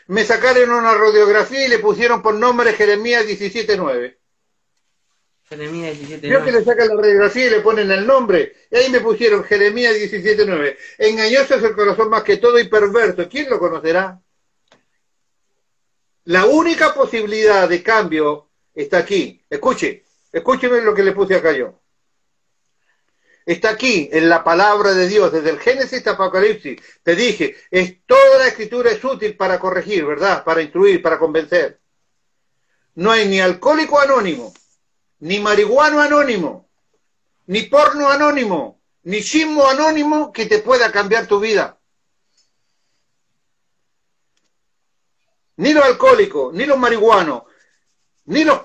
Me sacaron una radiografía y le pusieron por nombre Jeremías 17:9. Jeremías 17:9. Creo que le sacan la radiografía y le ponen el nombre. Y ahí me pusieron Jeremías 17:9. Engañoso es el corazón más que todo y perverso. ¿Quién lo conocerá? La única posibilidad de cambio está aquí. Escúcheme lo que le puse acá yo. Está aquí, en la palabra de Dios, desde el Génesis hasta Apocalipsis. Te dije, toda la escritura es útil para corregir, ¿verdad? Para instruir, para convencer. No hay ni alcohólico anónimo, ni marihuano anónimo, ni porno anónimo, ni chismo anónimo que te pueda cambiar tu vida. Ni los alcohólicos, ni los marihuanos, ni los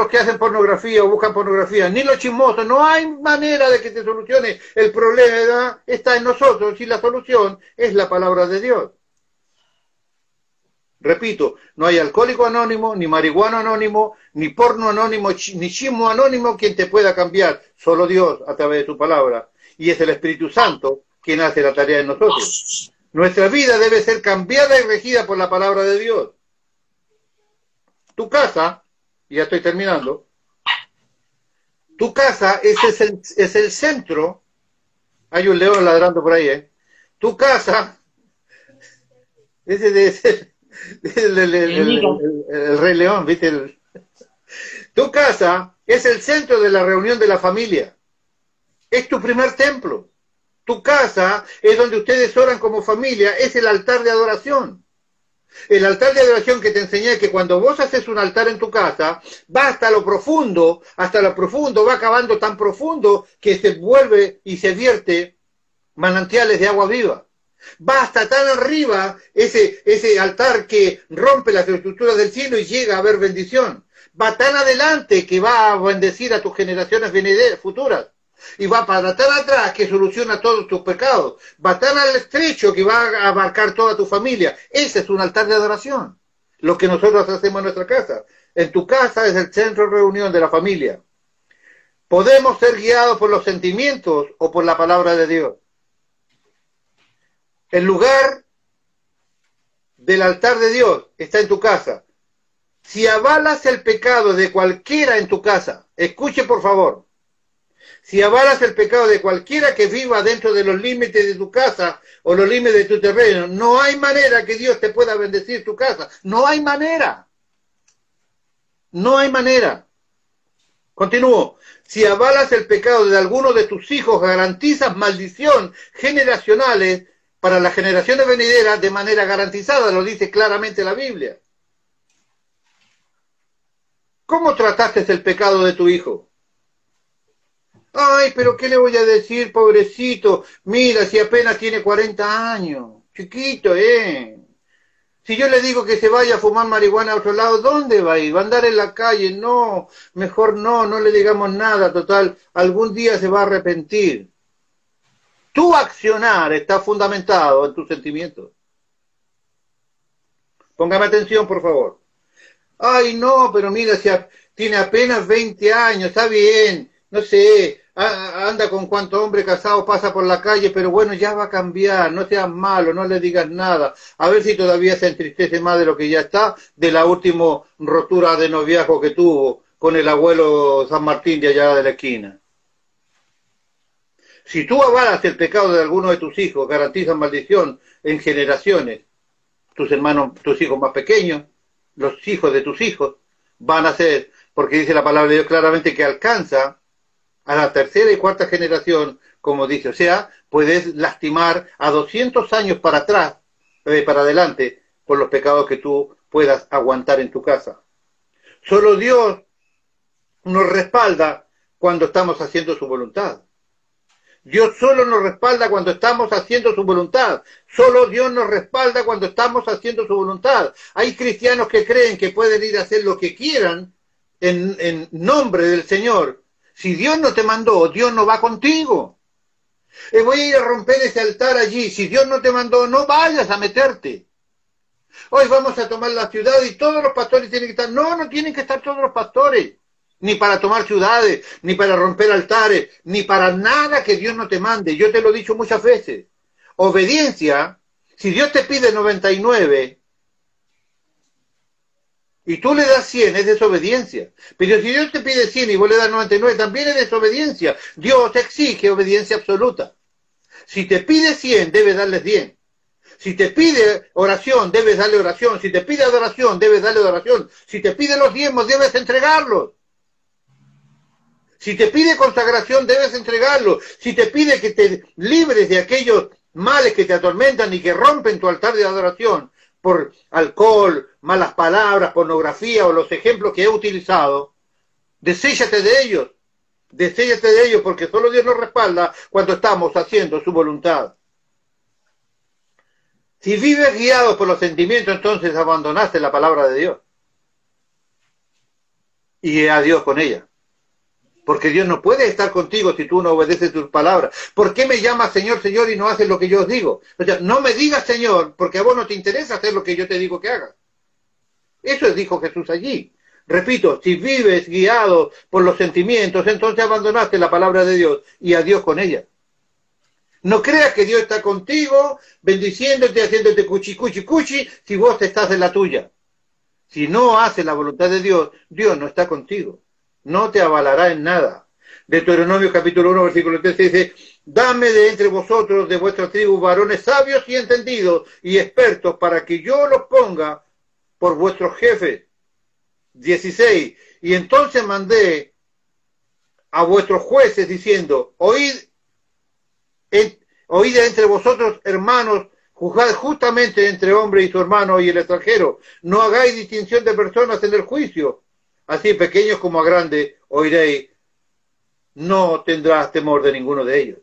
que hacen pornografía o buscan pornografía, ni los chismosos. No hay manera de que te solucione el problema, ¿verdad? Está en nosotros y la solución es la palabra de Dios. Repito, no hay alcohólico anónimo, ni marihuano anónimo, ni porno anónimo, ni chismo anónimo quien te pueda cambiar. Solo Dios a través de su palabra. Y es el Espíritu Santo quien hace la tarea en nosotros. Nuestra vida debe ser cambiada y regida por la palabra de Dios. Tu casa, y ya estoy terminando, tu casa es el centro. Hay un león ladrando por ahí, ¿eh? Tu casa, el Rey León, ¿viste? Tu casa es el centro de la reunión de la familia. Es tu primer templo. Tu casa es donde ustedes oran como familia, es el altar de adoración. El altar de adoración que te enseñé que cuando vos haces un altar en tu casa, va hasta lo profundo, va acabando tan profundo que se vuelve y se vierte manantiales de agua viva. Va hasta tan arriba ese altar que rompe las estructuras del cielo y llega a haber bendición. Va tan adelante que va a bendecir a tus generaciones futuras. Y va para tan atrás que soluciona todos tus pecados. Va tan al estrecho que va a abarcar toda tu familia. Ese es un altar de adoración. Lo que nosotros hacemos en nuestra casa. En tu casa es el centro de reunión de la familia. Podemos ser guiados por los sentimientos o por la palabra de Dios. El lugar del altar de Dios está en tu casa. Si avalas el pecado de cualquiera en tu casa, escuche por favor, si avalas el pecado de cualquiera que viva dentro de los límites de tu casa o los límites de tu terreno, no hay manera que Dios te pueda bendecir tu casa. No hay manera. No hay manera. Continúo. Si avalas el pecado de alguno de tus hijos, garantizas maldición generacionales para las generaciones venideras de manera garantizada, lo dice claramente la Biblia. ¿Cómo trataste el pecado de tu hijo? Ay, pero ¿qué le voy a decir, pobrecito? Mira, si apenas tiene 40 años. Chiquito, Si yo le digo que se vaya a fumar marihuana a otro lado, ¿dónde va a ir? ¿Va a andar en la calle? No, mejor no le digamos nada, total. Algún día se va a arrepentir. Tu accionar está fundamentado en tus sentimientos. Póngame atención, por favor. Ay, no, pero mira, si tiene apenas 20 años, está bien, no sé, anda con cuánto hombre casado pasa por la calle, pero bueno, ya va a cambiar, no seas malo, no le digas nada, a ver si todavía se entristece más de lo que ya está, de la última rotura de noviazgo que tuvo con el abuelo San Martín de allá de la esquina. Si tú avalas el pecado de alguno de tus hijos, garantizas maldición en generaciones. Tus hermanos, tus hijos más pequeños, los hijos de tus hijos, van a ser, porque dice la palabra de Dios claramente que alcanza a la tercera y cuarta generación, como dice, o sea, puedes lastimar a 200 años para atrás, para adelante, por los pecados que tú puedas aguantar en tu casa. Solo Dios nos respalda cuando estamos haciendo su voluntad. Dios solo nos respalda cuando estamos haciendo su voluntad. Solo Dios nos respalda cuando estamos haciendo su voluntad. Hay cristianos que creen que pueden ir a hacer lo que quieran en nombre del Señor. Si Dios no te mandó, Dios no va contigo. Voy a ir a romper ese altar allí. Si Dios no te mandó, no vayas a meterte. Hoy vamos a tomar la ciudad y todos los pastores tienen que estar. No, no tienen que estar todos los pastores. Ni para tomar ciudades, ni para romper altares, ni para nada que Dios no te mande. Yo te lo he dicho muchas veces. Obediencia, si Dios te pide 99 y tú le das 100, es desobediencia. Pero si Dios te pide 100 y vos le das 99, también es desobediencia. Dios exige obediencia absoluta. Si te pide 100, debes darle 100. Si te pide oración, debes darle oración. Si te pide adoración, debes darle adoración. Si te pide los diezmos, debes entregarlos. Si te pide consagración, debes entregarlo. Si te pide que te libres de aquellos males que te atormentan y que rompen tu altar de adoración por alcohol, malas palabras, pornografía o los ejemplos que he utilizado, deséchate de ellos. Deséchate de ellos porque solo Dios nos respalda cuando estamos haciendo su voluntad. Si vives guiado por los sentimientos, entonces abandonaste la palabra de Dios. Y a Dios con ella. Porque Dios no puede estar contigo si tú no obedeces tus palabras. ¿Por qué me llamas Señor, Señor y no haces lo que yo os digo? O sea, no me digas Señor porque a vos no te interesa hacer lo que yo te digo que hagas. Eso dijo Jesús allí. Repito, si vives guiado por los sentimientos, entonces abandonaste la palabra de Dios y a Dios con ella. No creas que Dios está contigo, bendiciéndote, haciéndote cuchi, cuchi, cuchi, si vos estás en la tuya. Si no haces la voluntad de Dios, Dios no está contigo. No te avalará en nada. Deuteronomio capítulo 1, versículo 13 dice, dame de entre vosotros, de vuestra tribu, varones sabios y entendidos y expertos, para que yo los ponga por vuestros jefes. 16. Y entonces mandé a vuestros jueces diciendo, oíd entre vosotros, hermanos, juzgad justamente entre hombre y su hermano y el extranjero. No hagáis distinción de personas en el juicio. Así pequeños como a grandes oiréis. No tendrás temor de ninguno de ellos.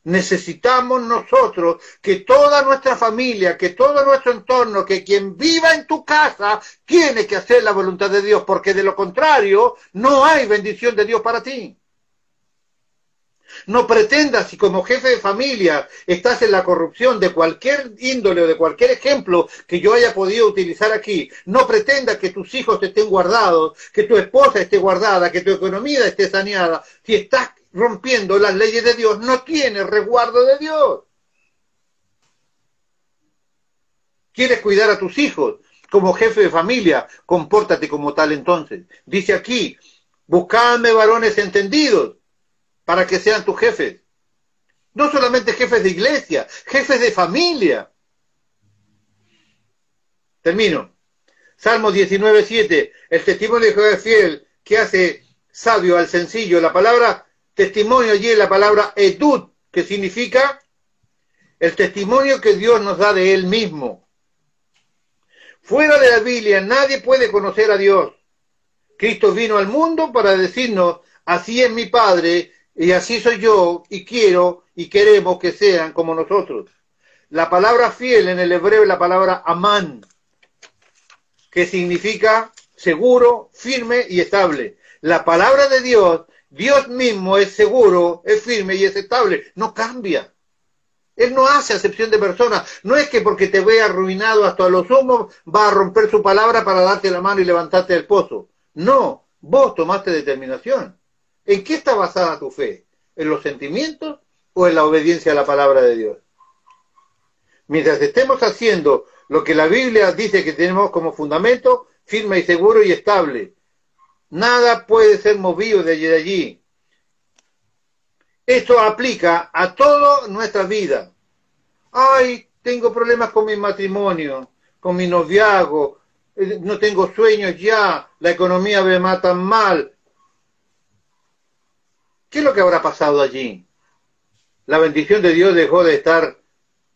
Necesitamos nosotros que toda nuestra familia, que todo nuestro entorno, que quien viva en tu casa tiene que hacer la voluntad de Dios, porque de lo contrario no hay bendición de Dios para ti. No pretendas, si como jefe de familia estás en la corrupción de cualquier índole o de cualquier ejemplo que yo haya podido utilizar aquí, no pretendas que tus hijos estén guardados, que tu esposa esté guardada, que tu economía esté saneada. Si estás rompiendo las leyes de Dios, no tienes resguardo de Dios. ¿Quieres cuidar a tus hijos? Como jefe de familia, compórtate como tal entonces. Dice aquí, buscadme varones entendidos para que sean tus jefes. No solamente jefes de iglesia, jefes de familia. Termino. Salmo 19:7. El testimonio de Jehová es fiel, que hace sabio al sencillo. La palabra testimonio allí es la palabra edut, que significa el testimonio que Dios nos da de Él mismo. Fuera de la Biblia nadie puede conocer a Dios. Cristo vino al mundo para decirnos, así es mi Padre, y así soy yo, y quiero y queremos que sean como nosotros. La palabra fiel en el hebreo es la palabra amán, que significa seguro, firme y estable. La palabra de Dios, Dios mismo es seguro, es firme y es estable, no cambia. Él no hace acepción de personas. No es que porque te vea arruinado hasta los humos va a romper su palabra para darte la mano y levantarte del pozo. No, vos tomaste determinación. ¿En qué está basada tu fe? ¿En los sentimientos o en la obediencia a la palabra de Dios? Mientras estemos haciendo lo que la Biblia dice que tenemos como fundamento, firme y seguro y estable, nada puede ser movido de allí. Esto aplica a toda nuestra vida. Ay, tengo problemas con mi matrimonio, con mi noviazgo, no tengo sueños ya, la economía me mata mal. ¿Qué es lo que habrá pasado allí? ¿La bendición de Dios dejó de estar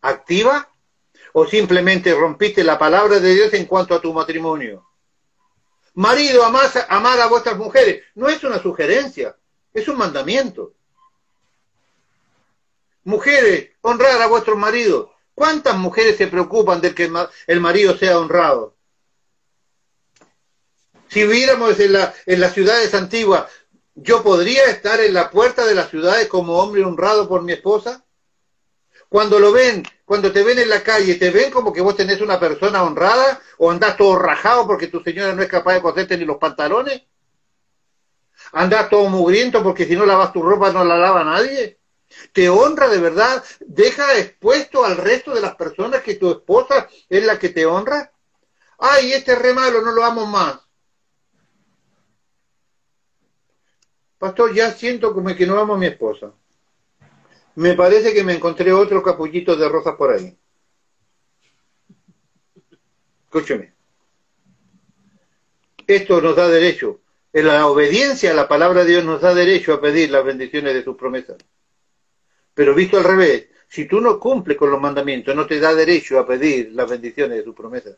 activa? ¿O simplemente rompiste la palabra de Dios en cuanto a tu matrimonio? Marido, amar a vuestras mujeres. No es una sugerencia, es un mandamiento. Mujeres, honrar a vuestros maridos. ¿Cuántas mujeres se preocupan de que el marido sea honrado? Si viviéramos en las ciudades antiguas, ¿yo podría estar en la puerta de las ciudades como hombre honrado por mi esposa? Cuando te ven en la calle, ¿te ven como que vos tenés una persona honrada? ¿O andás todo rajado porque tu señora no es capaz de coserte ni los pantalones? ¿Andás todo mugriento porque si no lavas tu ropa no la lava nadie? ¿Te honra de verdad? ¿Deja expuesto al resto de las personas que tu esposa es la que te honra? ¡Ay, este es re malo, no lo amo más! Pastor, ya siento como que no amo a mi esposa. Me parece que me encontré otro capullito de rosas por ahí. Escúcheme. Esto nos da derecho En la obediencia a la palabra de Dios nos da derecho a pedir las bendiciones de sus promesas. Pero visto al revés, si tú no cumples con los mandamientos, no te da derecho a pedir las bendiciones de sus promesas.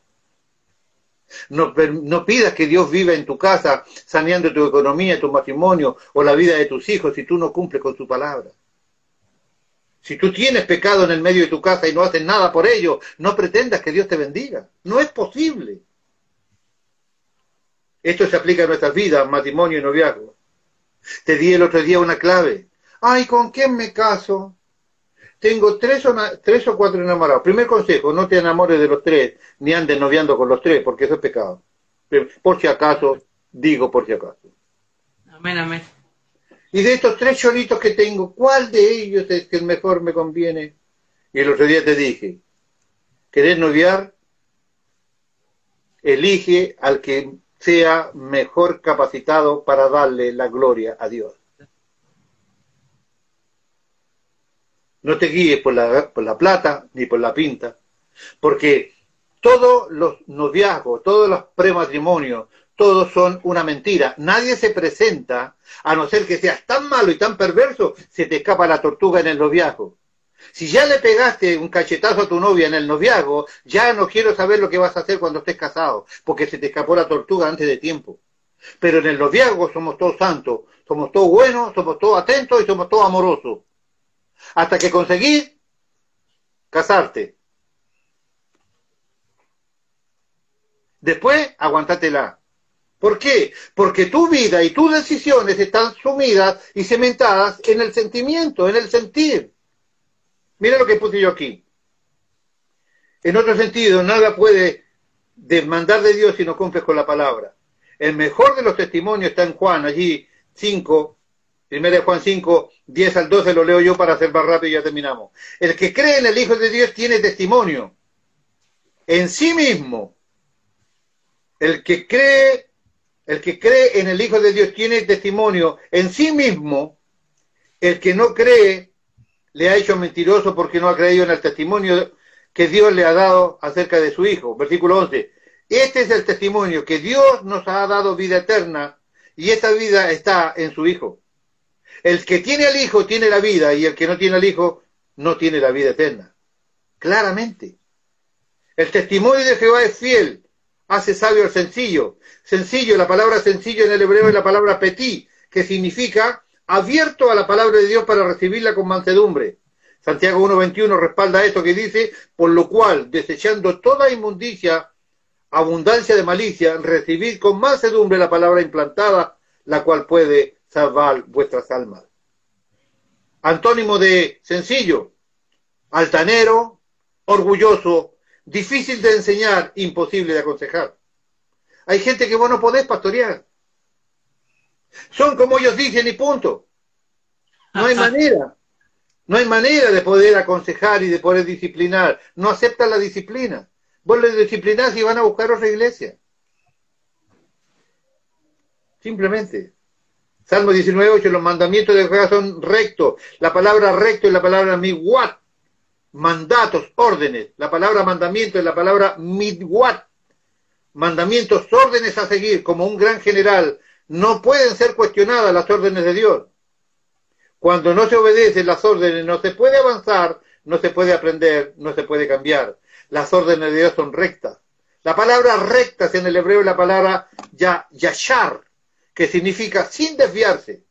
No pidas que Dios viva en tu casa, saneando tu economía, tu matrimonio o la vida de tus hijos si tú no cumples con su palabra. Si tú tienes pecado en el medio de tu casa y no haces nada por ello, no pretendas que Dios te bendiga. No es posible. Esto se aplica a nuestras vidas, matrimonio y noviazgo. Te di el otro día una clave. Ay, ¿con quién me caso? Tengo tres o cuatro enamorados. Primer consejo, no te enamores de los tres, ni andes noviando con los tres, porque eso es pecado. Por si acaso, digo por si acaso. Amén, amén. Y de estos tres cholitos que tengo, ¿cuál de ellos es que el mejor me conviene? Y el otro día te dije, ¿querés noviar? Elige al que sea mejor capacitado para darle la gloria a Dios. No te guíes por la plata ni por la pinta, porque todos los noviazgos, todos los prematrimonios, todos son una mentira. Nadie se presenta, a no ser que seas tan malo y tan perverso, se te escapa la tortuga en el noviazgo. Si ya le pegaste un cachetazo a tu novia en el noviazgo, ya no quiero saber lo que vas a hacer cuando estés casado, porque se te escapó la tortuga antes de tiempo. Pero en el noviazgo somos todos santos, somos todos buenos, somos todos atentos y somos todos amorosos. Hasta que conseguís casarte. Después, aguantátela. ¿Por qué? Porque tu vida y tus decisiones están sumidas y cementadas en el sentimiento, en el sentir. Mira lo que puse yo aquí. En otro sentido, nada puede demandar de Dios si no cumples con la palabra. El mejor de los testimonios está en Juan, allí 5, 1 Juan 5, 10 al 12, lo leo yo para hacer más rápido y ya terminamos. El que cree en el Hijo de Dios tiene testimonio en sí mismo. El que cree en el Hijo de Dios tiene testimonio en sí mismo. El que no cree le ha hecho mentiroso porque no ha creído en el testimonio que Dios le ha dado acerca de su Hijo. Versículo 11. Este es el testimonio, que Dios nos ha dado vida eterna y esta vida está en su Hijo. El que tiene al Hijo tiene la vida y el que no tiene al Hijo no tiene la vida eterna. Claramente. El testimonio de Jehová es fiel, hace sabio al sencillo. Sencillo, la palabra sencillo en el hebreo es la palabra petit, que significa abierto a la palabra de Dios para recibirla con mansedumbre. Santiago 1:21 respalda esto que dice, por lo cual, desechando toda inmundicia, abundancia de malicia, recibid con mansedumbre la palabra implantada, la cual puede salvar vuestras almas. Antónimo de sencillo, altanero, orgulloso, difícil de enseñar, imposible de aconsejar. Hay gente que vos no podés pastorear. Son como ellos dicen y punto. No hay manera. No hay manera de poder aconsejar y de poder disciplinar. No aceptan la disciplina. Vos les disciplinás y van a buscar otra iglesia. Simplemente. Salmo 19:8, los mandamientos de Jehová son rectos. La palabra recto es la palabra miwat. Mandatos, órdenes. La palabra mandamiento es la palabra midwat. Mandamientos, órdenes a seguir. Como un gran general, no pueden ser cuestionadas las órdenes de Dios. Cuando no se obedecen las órdenes, no se puede avanzar, no se puede aprender, no se puede cambiar. Las órdenes de Dios son rectas. La palabra rectas en el hebreo es la palabra yashar, que significa sin desviarse.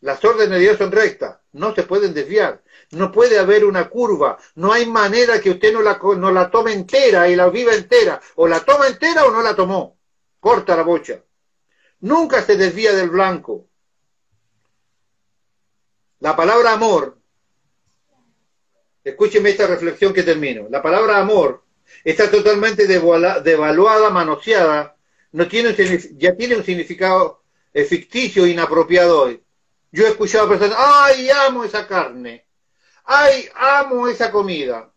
Las órdenes de Dios son rectas, no se pueden desviar. No puede haber una curva, no hay manera que usted no la tome entera y la viva entera. O la toma entera o no la tomó. Corta la bocha. Nunca se desvía del blanco. La palabra amor, escúcheme esta reflexión que termino. La palabra amor está totalmente devaluada, manoseada, ya tiene un significado ficticio, inapropiado hoy. Yo he escuchado a personas, ¡ay, amo esa carne! ¡Ay, amo esa comida!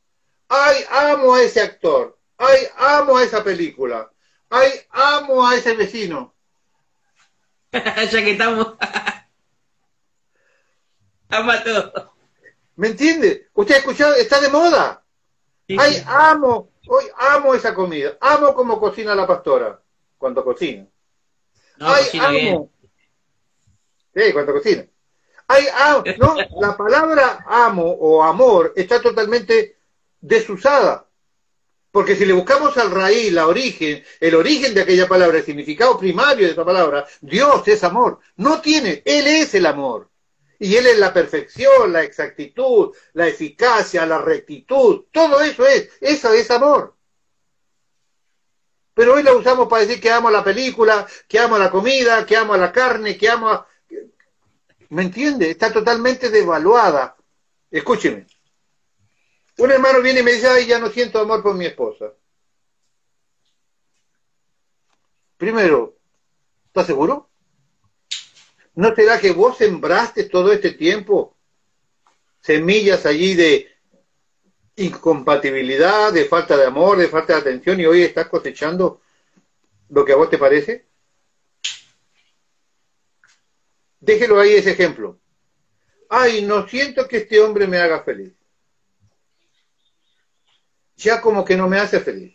¡Ay, amo a ese actor! ¡Ay, amo a esa película! ¡Ay, amo a ese vecino! Ya que estamos. Ama todo. ¿Me entiende? Usted ha escuchado, está de moda. Sí, ¡Ay, sí. amo! Hoy amo esa comida. Amo como cocina la pastora. Cuando cocina. No, Hay cocina bien. amo. Sí, cuando cocina. Hay amo. No, la palabra amo o amor está totalmente desusada. Porque si le buscamos al raíz, el origen de aquella palabra, el significado primario de esa palabra, Dios es amor. No tiene, Él es el amor. Y Él es la perfección, la exactitud, la eficacia, la rectitud. Todo eso es amor. Pero hoy la usamos para decir que amo la película, que amo la comida, que amo la carne, que amo a... ¿Me entiende? Está totalmente devaluada. Escúcheme. Un hermano viene y me dice, ay, ya no siento amor por mi esposa. Primero, ¿estás seguro? ¿No será que vos sembraste todo este tiempo semillas allí de incompatibilidad, de falta de amor, de falta de atención y hoy estás cosechando lo que a vos te parece? Déjelo ahí ese ejemplo. Ay, no siento que este hombre me haga feliz. Ya como que no me hace feliz.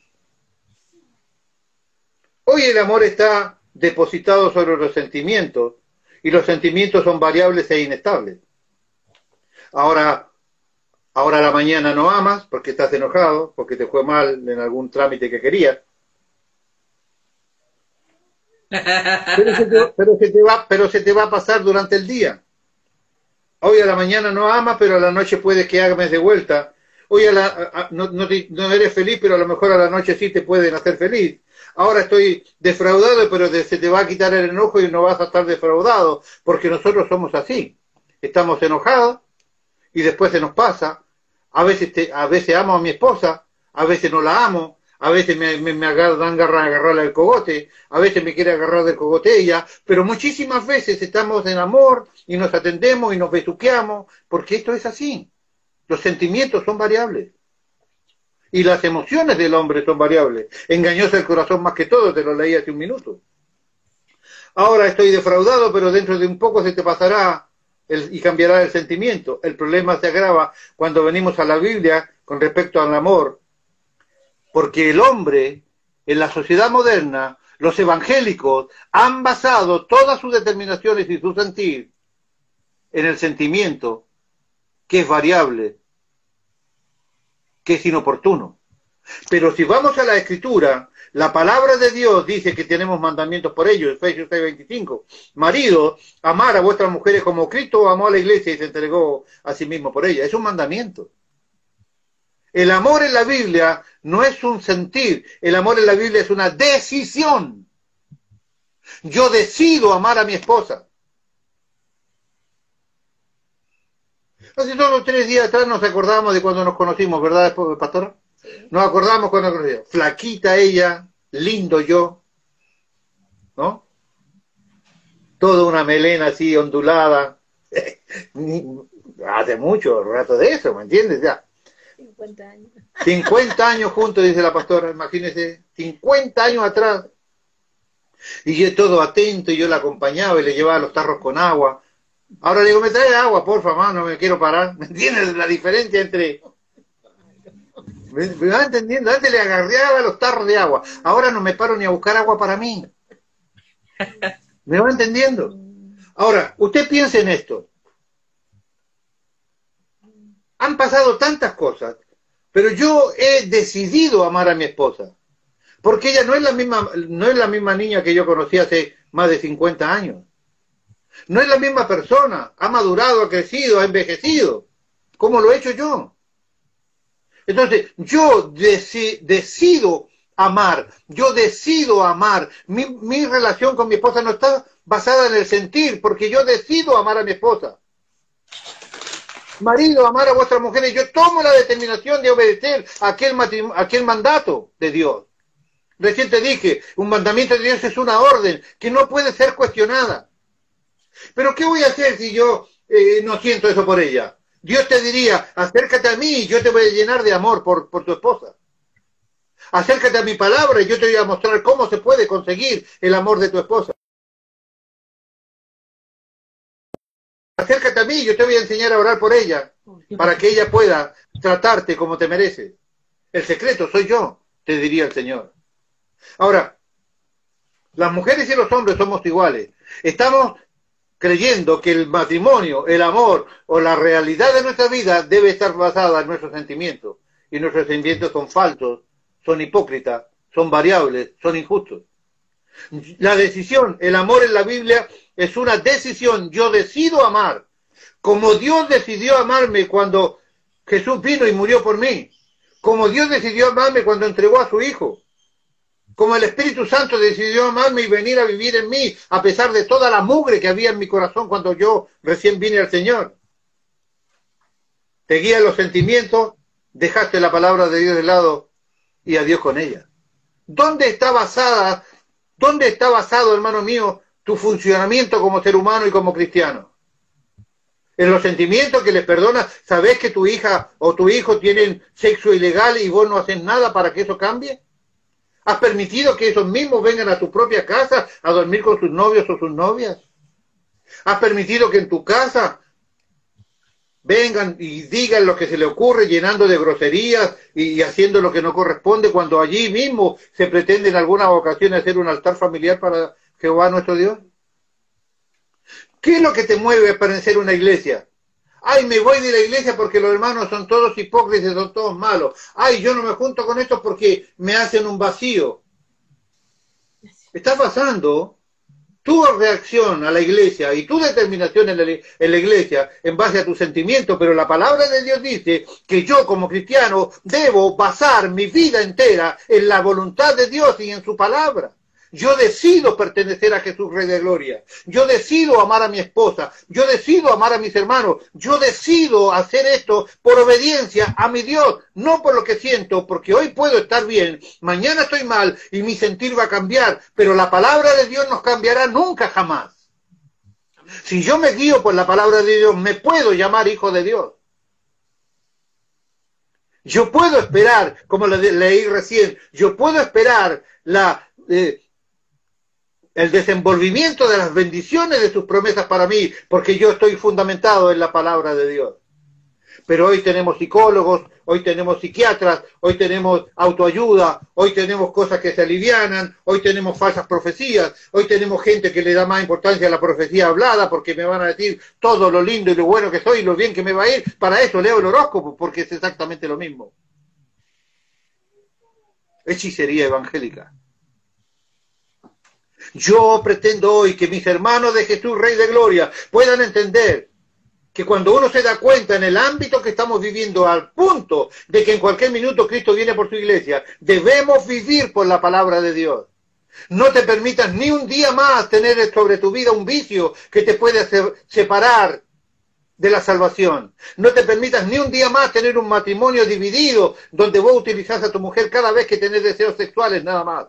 Hoy el amor está depositado sobre los sentimientos y los sentimientos son variables e inestables. Ahora a la mañana no amas porque estás enojado, porque te fue mal en algún trámite que querías. Pero se te va a pasar durante el día. Hoy a la mañana no amas, pero a la noche puede que ames de vuelta. Hoy no eres feliz, pero a lo mejor a la noche sí te pueden hacer feliz. Ahora estoy defraudado, pero se te va a quitar el enojo y no vas a estar defraudado, porque nosotros somos así. Estamos enojados y después se nos pasa. A veces amo a mi esposa, a veces no la amo, a veces me dan ganas de agarrarle el cogote, a veces me quiere agarrar del cogote ella, pero muchísimas veces estamos en amor y nos atendemos y nos besuqueamos, porque esto es así. Los sentimientos son variables. Y las emociones del hombre son variables. Engañoso el corazón más que todo, te lo leí hace un minuto. Ahora estoy defraudado, pero dentro de un poco se te pasará y cambiará el sentimiento. El problema se agrava cuando venimos a la Biblia con respecto al amor. Porque el hombre, en la sociedad moderna, los evangélicos, han basado todas sus determinaciones y su sentir en el sentimiento, que es variable, que es inoportuno. Pero si vamos a la Escritura, la palabra de Dios dice que tenemos mandamientos por ello, Efesios 6:25. Marido, amar a vuestras mujeres como Cristo amó a la iglesia y se entregó a sí mismo por ella. Es un mandamiento. El amor en la Biblia no es un sentir, el amor en la Biblia es una decisión. Yo decido amar a mi esposa. Hace 2 o 3 días atrás nos acordamos de cuando nos conocimos, ¿verdad, pastora? Sí. Nos acordamos cuando nos conocimos. Flaquita ella, lindo yo, ¿no? Toda una melena así ondulada. Hace mucho rato de eso, ¿me entiendes? Ya. 50 años. 50 años juntos, dice la pastora, imagínese, 50 años atrás. Y yo todo atento, y yo la acompañaba y le llevaba los tarros con agua. Ahora le digo, me trae agua, porfa, mamá, no me quiero parar. ¿Me entiendes la diferencia entre...? ¿Me va entendiendo? Antes le agarraba los tarros de agua. Ahora no me paro ni a buscar agua para mí. ¿Me va entendiendo? Ahora, usted piense en esto. Han pasado tantas cosas, pero yo he decidido amar a mi esposa. Porque ella no es la misma niña que yo conocí hace más de 50 años. No es la misma persona, ha madurado, ha crecido, ha envejecido, como lo he hecho yo. Entonces, yo decido amar, Mi relación con mi esposa no está basada en el sentir, porque yo decido amar a mi esposa. Marido, amar a vuestras mujeres, yo tomo la determinación de obedecer aquel mandato de Dios. Recién te dije, un mandamiento de Dios es una orden que no puede ser cuestionada. Pero ¿qué voy a hacer si yo no siento eso por ella? Dios te diría, acércate a mí y yo te voy a llenar de amor por tu esposa. Acércate a mi palabra y yo te voy a mostrar cómo se puede conseguir el amor de tu esposa. Acércate a mí y yo te voy a enseñar a orar por ella, para que ella pueda tratarte como te mereces. El secreto soy yo, te diría el Señor. Ahora, Las mujeres y los hombres somos iguales. Estamos creyendo que el matrimonio, el amor o la realidad de nuestra vida debe estar basada en nuestros sentimientos. Y nuestros sentimientos son falsos, son hipócritas, son variables, son injustos. La decisión, el amor en la Biblia es una decisión. Yo decido amar. Como Dios decidió amarme cuando Jesús vino y murió por mí. Como Dios decidió amarme cuando entregó a su Hijo. Como el Espíritu Santo decidió amarme y venir a vivir en mí, a pesar de toda la mugre que había en mi corazón cuando yo recién vine al Señor. Te guían los sentimientos, dejaste la palabra de Dios de lado y adiós con ella. ¿Dónde está basado, hermano mío, tu funcionamiento como ser humano y como cristiano? En los sentimientos que les perdonas. ¿Sabés que tu hija o tu hijo tienen sexo ilegal y vos no haces nada para que eso cambie? ¿Has permitido que esos mismos vengan a tu propia casa a dormir con sus novios o sus novias? ¿Has permitido que en tu casa vengan y digan lo que se les ocurre, llenando de groserías y haciendo lo que no corresponde, cuando allí mismo se pretende en algunas ocasiones hacer un altar familiar para Jehová nuestro Dios? ¿Qué es lo que te mueve para ser una iglesia? Ay, me voy de la iglesia porque los hermanos son todos hipócritas, son todos malos. Ay, yo no me junto con estos porque me hacen un vacío. Está pasando tu reacción a la iglesia y tu determinación en la iglesia en base a tus sentimientos, pero la palabra de Dios dice que yo como cristiano debo basar mi vida entera en la voluntad de Dios y en su palabra. Yo decido pertenecer a Jesús, Rey de Gloria. Yo decido amar a mi esposa. Yo decido amar a mis hermanos. Yo decido hacer esto por obediencia a mi Dios, no por lo que siento, porque hoy puedo estar bien, mañana estoy mal y mi sentir va a cambiar, pero la palabra de Dios no cambiará nunca, jamás. Si yo me guío por la palabra de Dios, me puedo llamar hijo de Dios. Yo puedo esperar, como leí recién, yo puedo esperar el desenvolvimiento de las bendiciones de sus promesas para mí, porque yo estoy fundamentado en la palabra de Dios. Pero hoy tenemos psicólogos, hoy tenemos psiquiatras, hoy tenemos autoayuda, hoy tenemos cosas que se alivianan, hoy tenemos falsas profecías, hoy tenemos gente que le da más importancia a la profecía hablada porque me van a decir todo lo lindo y lo bueno que soy y lo bien que me va a ir. Para eso leo el horóscopo, porque es exactamente lo mismo. Hechicería evangélica. Yo pretendo hoy que mis hermanos de Jesús, Rey de Gloria, puedan entender que cuando uno se da cuenta en el ámbito que estamos viviendo, al punto de que en cualquier minuto Cristo viene por su iglesia, debemos vivir por la palabra de Dios. No te permitas ni un día más tener sobre tu vida un vicio que te puede separar de la salvación. No te permitas ni un día más tener un matrimonio dividido donde vos utilizás a tu mujer cada vez que tenés deseos sexuales, nada más.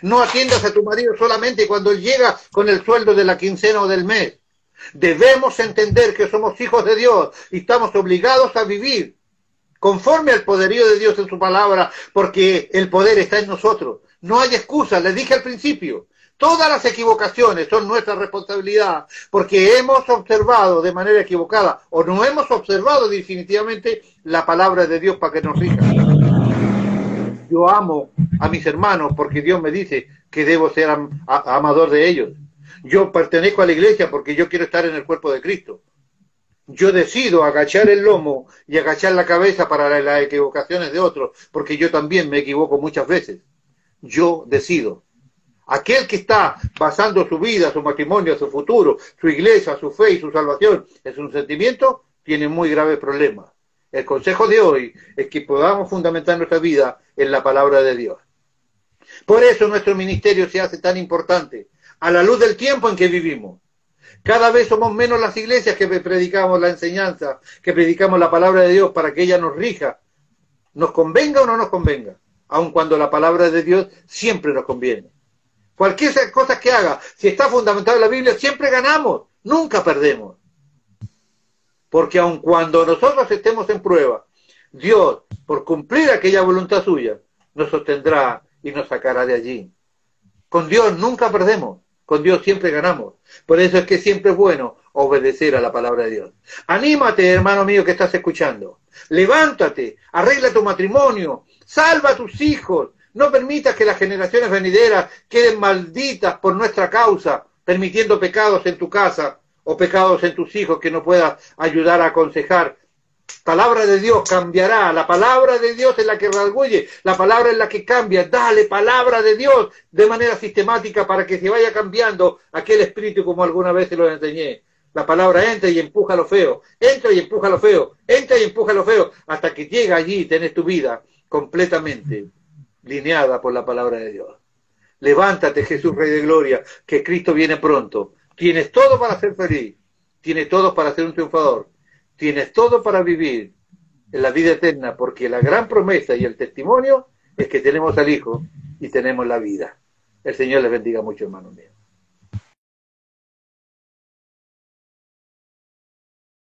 No atiendas a tu marido solamente cuando él llega con el sueldo de la quincena o del mes. Debemos entender que somos hijos de Dios y estamos obligados a vivir conforme al poderío de Dios en su palabra, porque el poder está en nosotros. No hay excusa, les dije al principio. Todas las equivocaciones son nuestra responsabilidad, porque hemos observado de manera equivocada o no hemos observado definitivamente la palabra de Dios para que nos rija. Yo amo a mis hermanos porque Dios me dice que debo ser amador de ellos. Yo pertenezco a la iglesia porque yo quiero estar en el cuerpo de Cristo. Yo decido agachar el lomo y agachar la cabeza para las equivocaciones de otros, porque yo también me equivoco muchas veces. Yo decido. Aquel que está basando su vida, su matrimonio, su futuro, su iglesia, su fe y su salvación en su sentimiento, tiene muy graves problemas. El consejo de hoy es que podamos fundamentar nuestra vida en la palabra de Dios. Por eso nuestro ministerio se hace tan importante, a la luz del tiempo en que vivimos. Cada vez somos menos las iglesias que predicamos la enseñanza, que predicamos la palabra de Dios para que ella nos rija, nos convenga o no nos convenga, aun cuando la palabra de Dios siempre nos conviene. Cualquier cosa que haga, si está fundamentado en la Biblia, siempre ganamos, nunca perdemos. Porque aun cuando nosotros estemos en prueba, Dios, por cumplir aquella voluntad suya, nos sostendrá y nos sacará de allí. Con Dios nunca perdemos, con Dios siempre ganamos. Por eso es que siempre es bueno obedecer a la palabra de Dios. Anímate, hermano mío que estás escuchando. Levántate, arregla tu matrimonio, salva a tus hijos, No permitas que las generaciones venideras queden malditas por nuestra causa, permitiendo pecados en tu casa o pecados en tus hijos que no puedas ayudar a aconsejar. Palabra de Dios cambiará, la palabra de Dios es la que rasguye, la palabra es la que cambia. Dale palabra de Dios de manera sistemática para que se vaya cambiando aquel espíritu como alguna vez se lo enseñé. La palabra entra y empuja lo feo, entra y empuja lo feo, entra y empuja lo feo, hasta que llega allí y tenés tu vida completamente lineada por la palabra de Dios. Levántate, Jesús, Rey de Gloria, que Cristo viene pronto. Tienes todo para ser feliz, tienes todo para ser un triunfador, tienes todo para vivir en la vida eterna, porque la gran promesa y el testimonio es que tenemos al Hijo y tenemos la vida. El Señor les bendiga mucho, hermanos míos.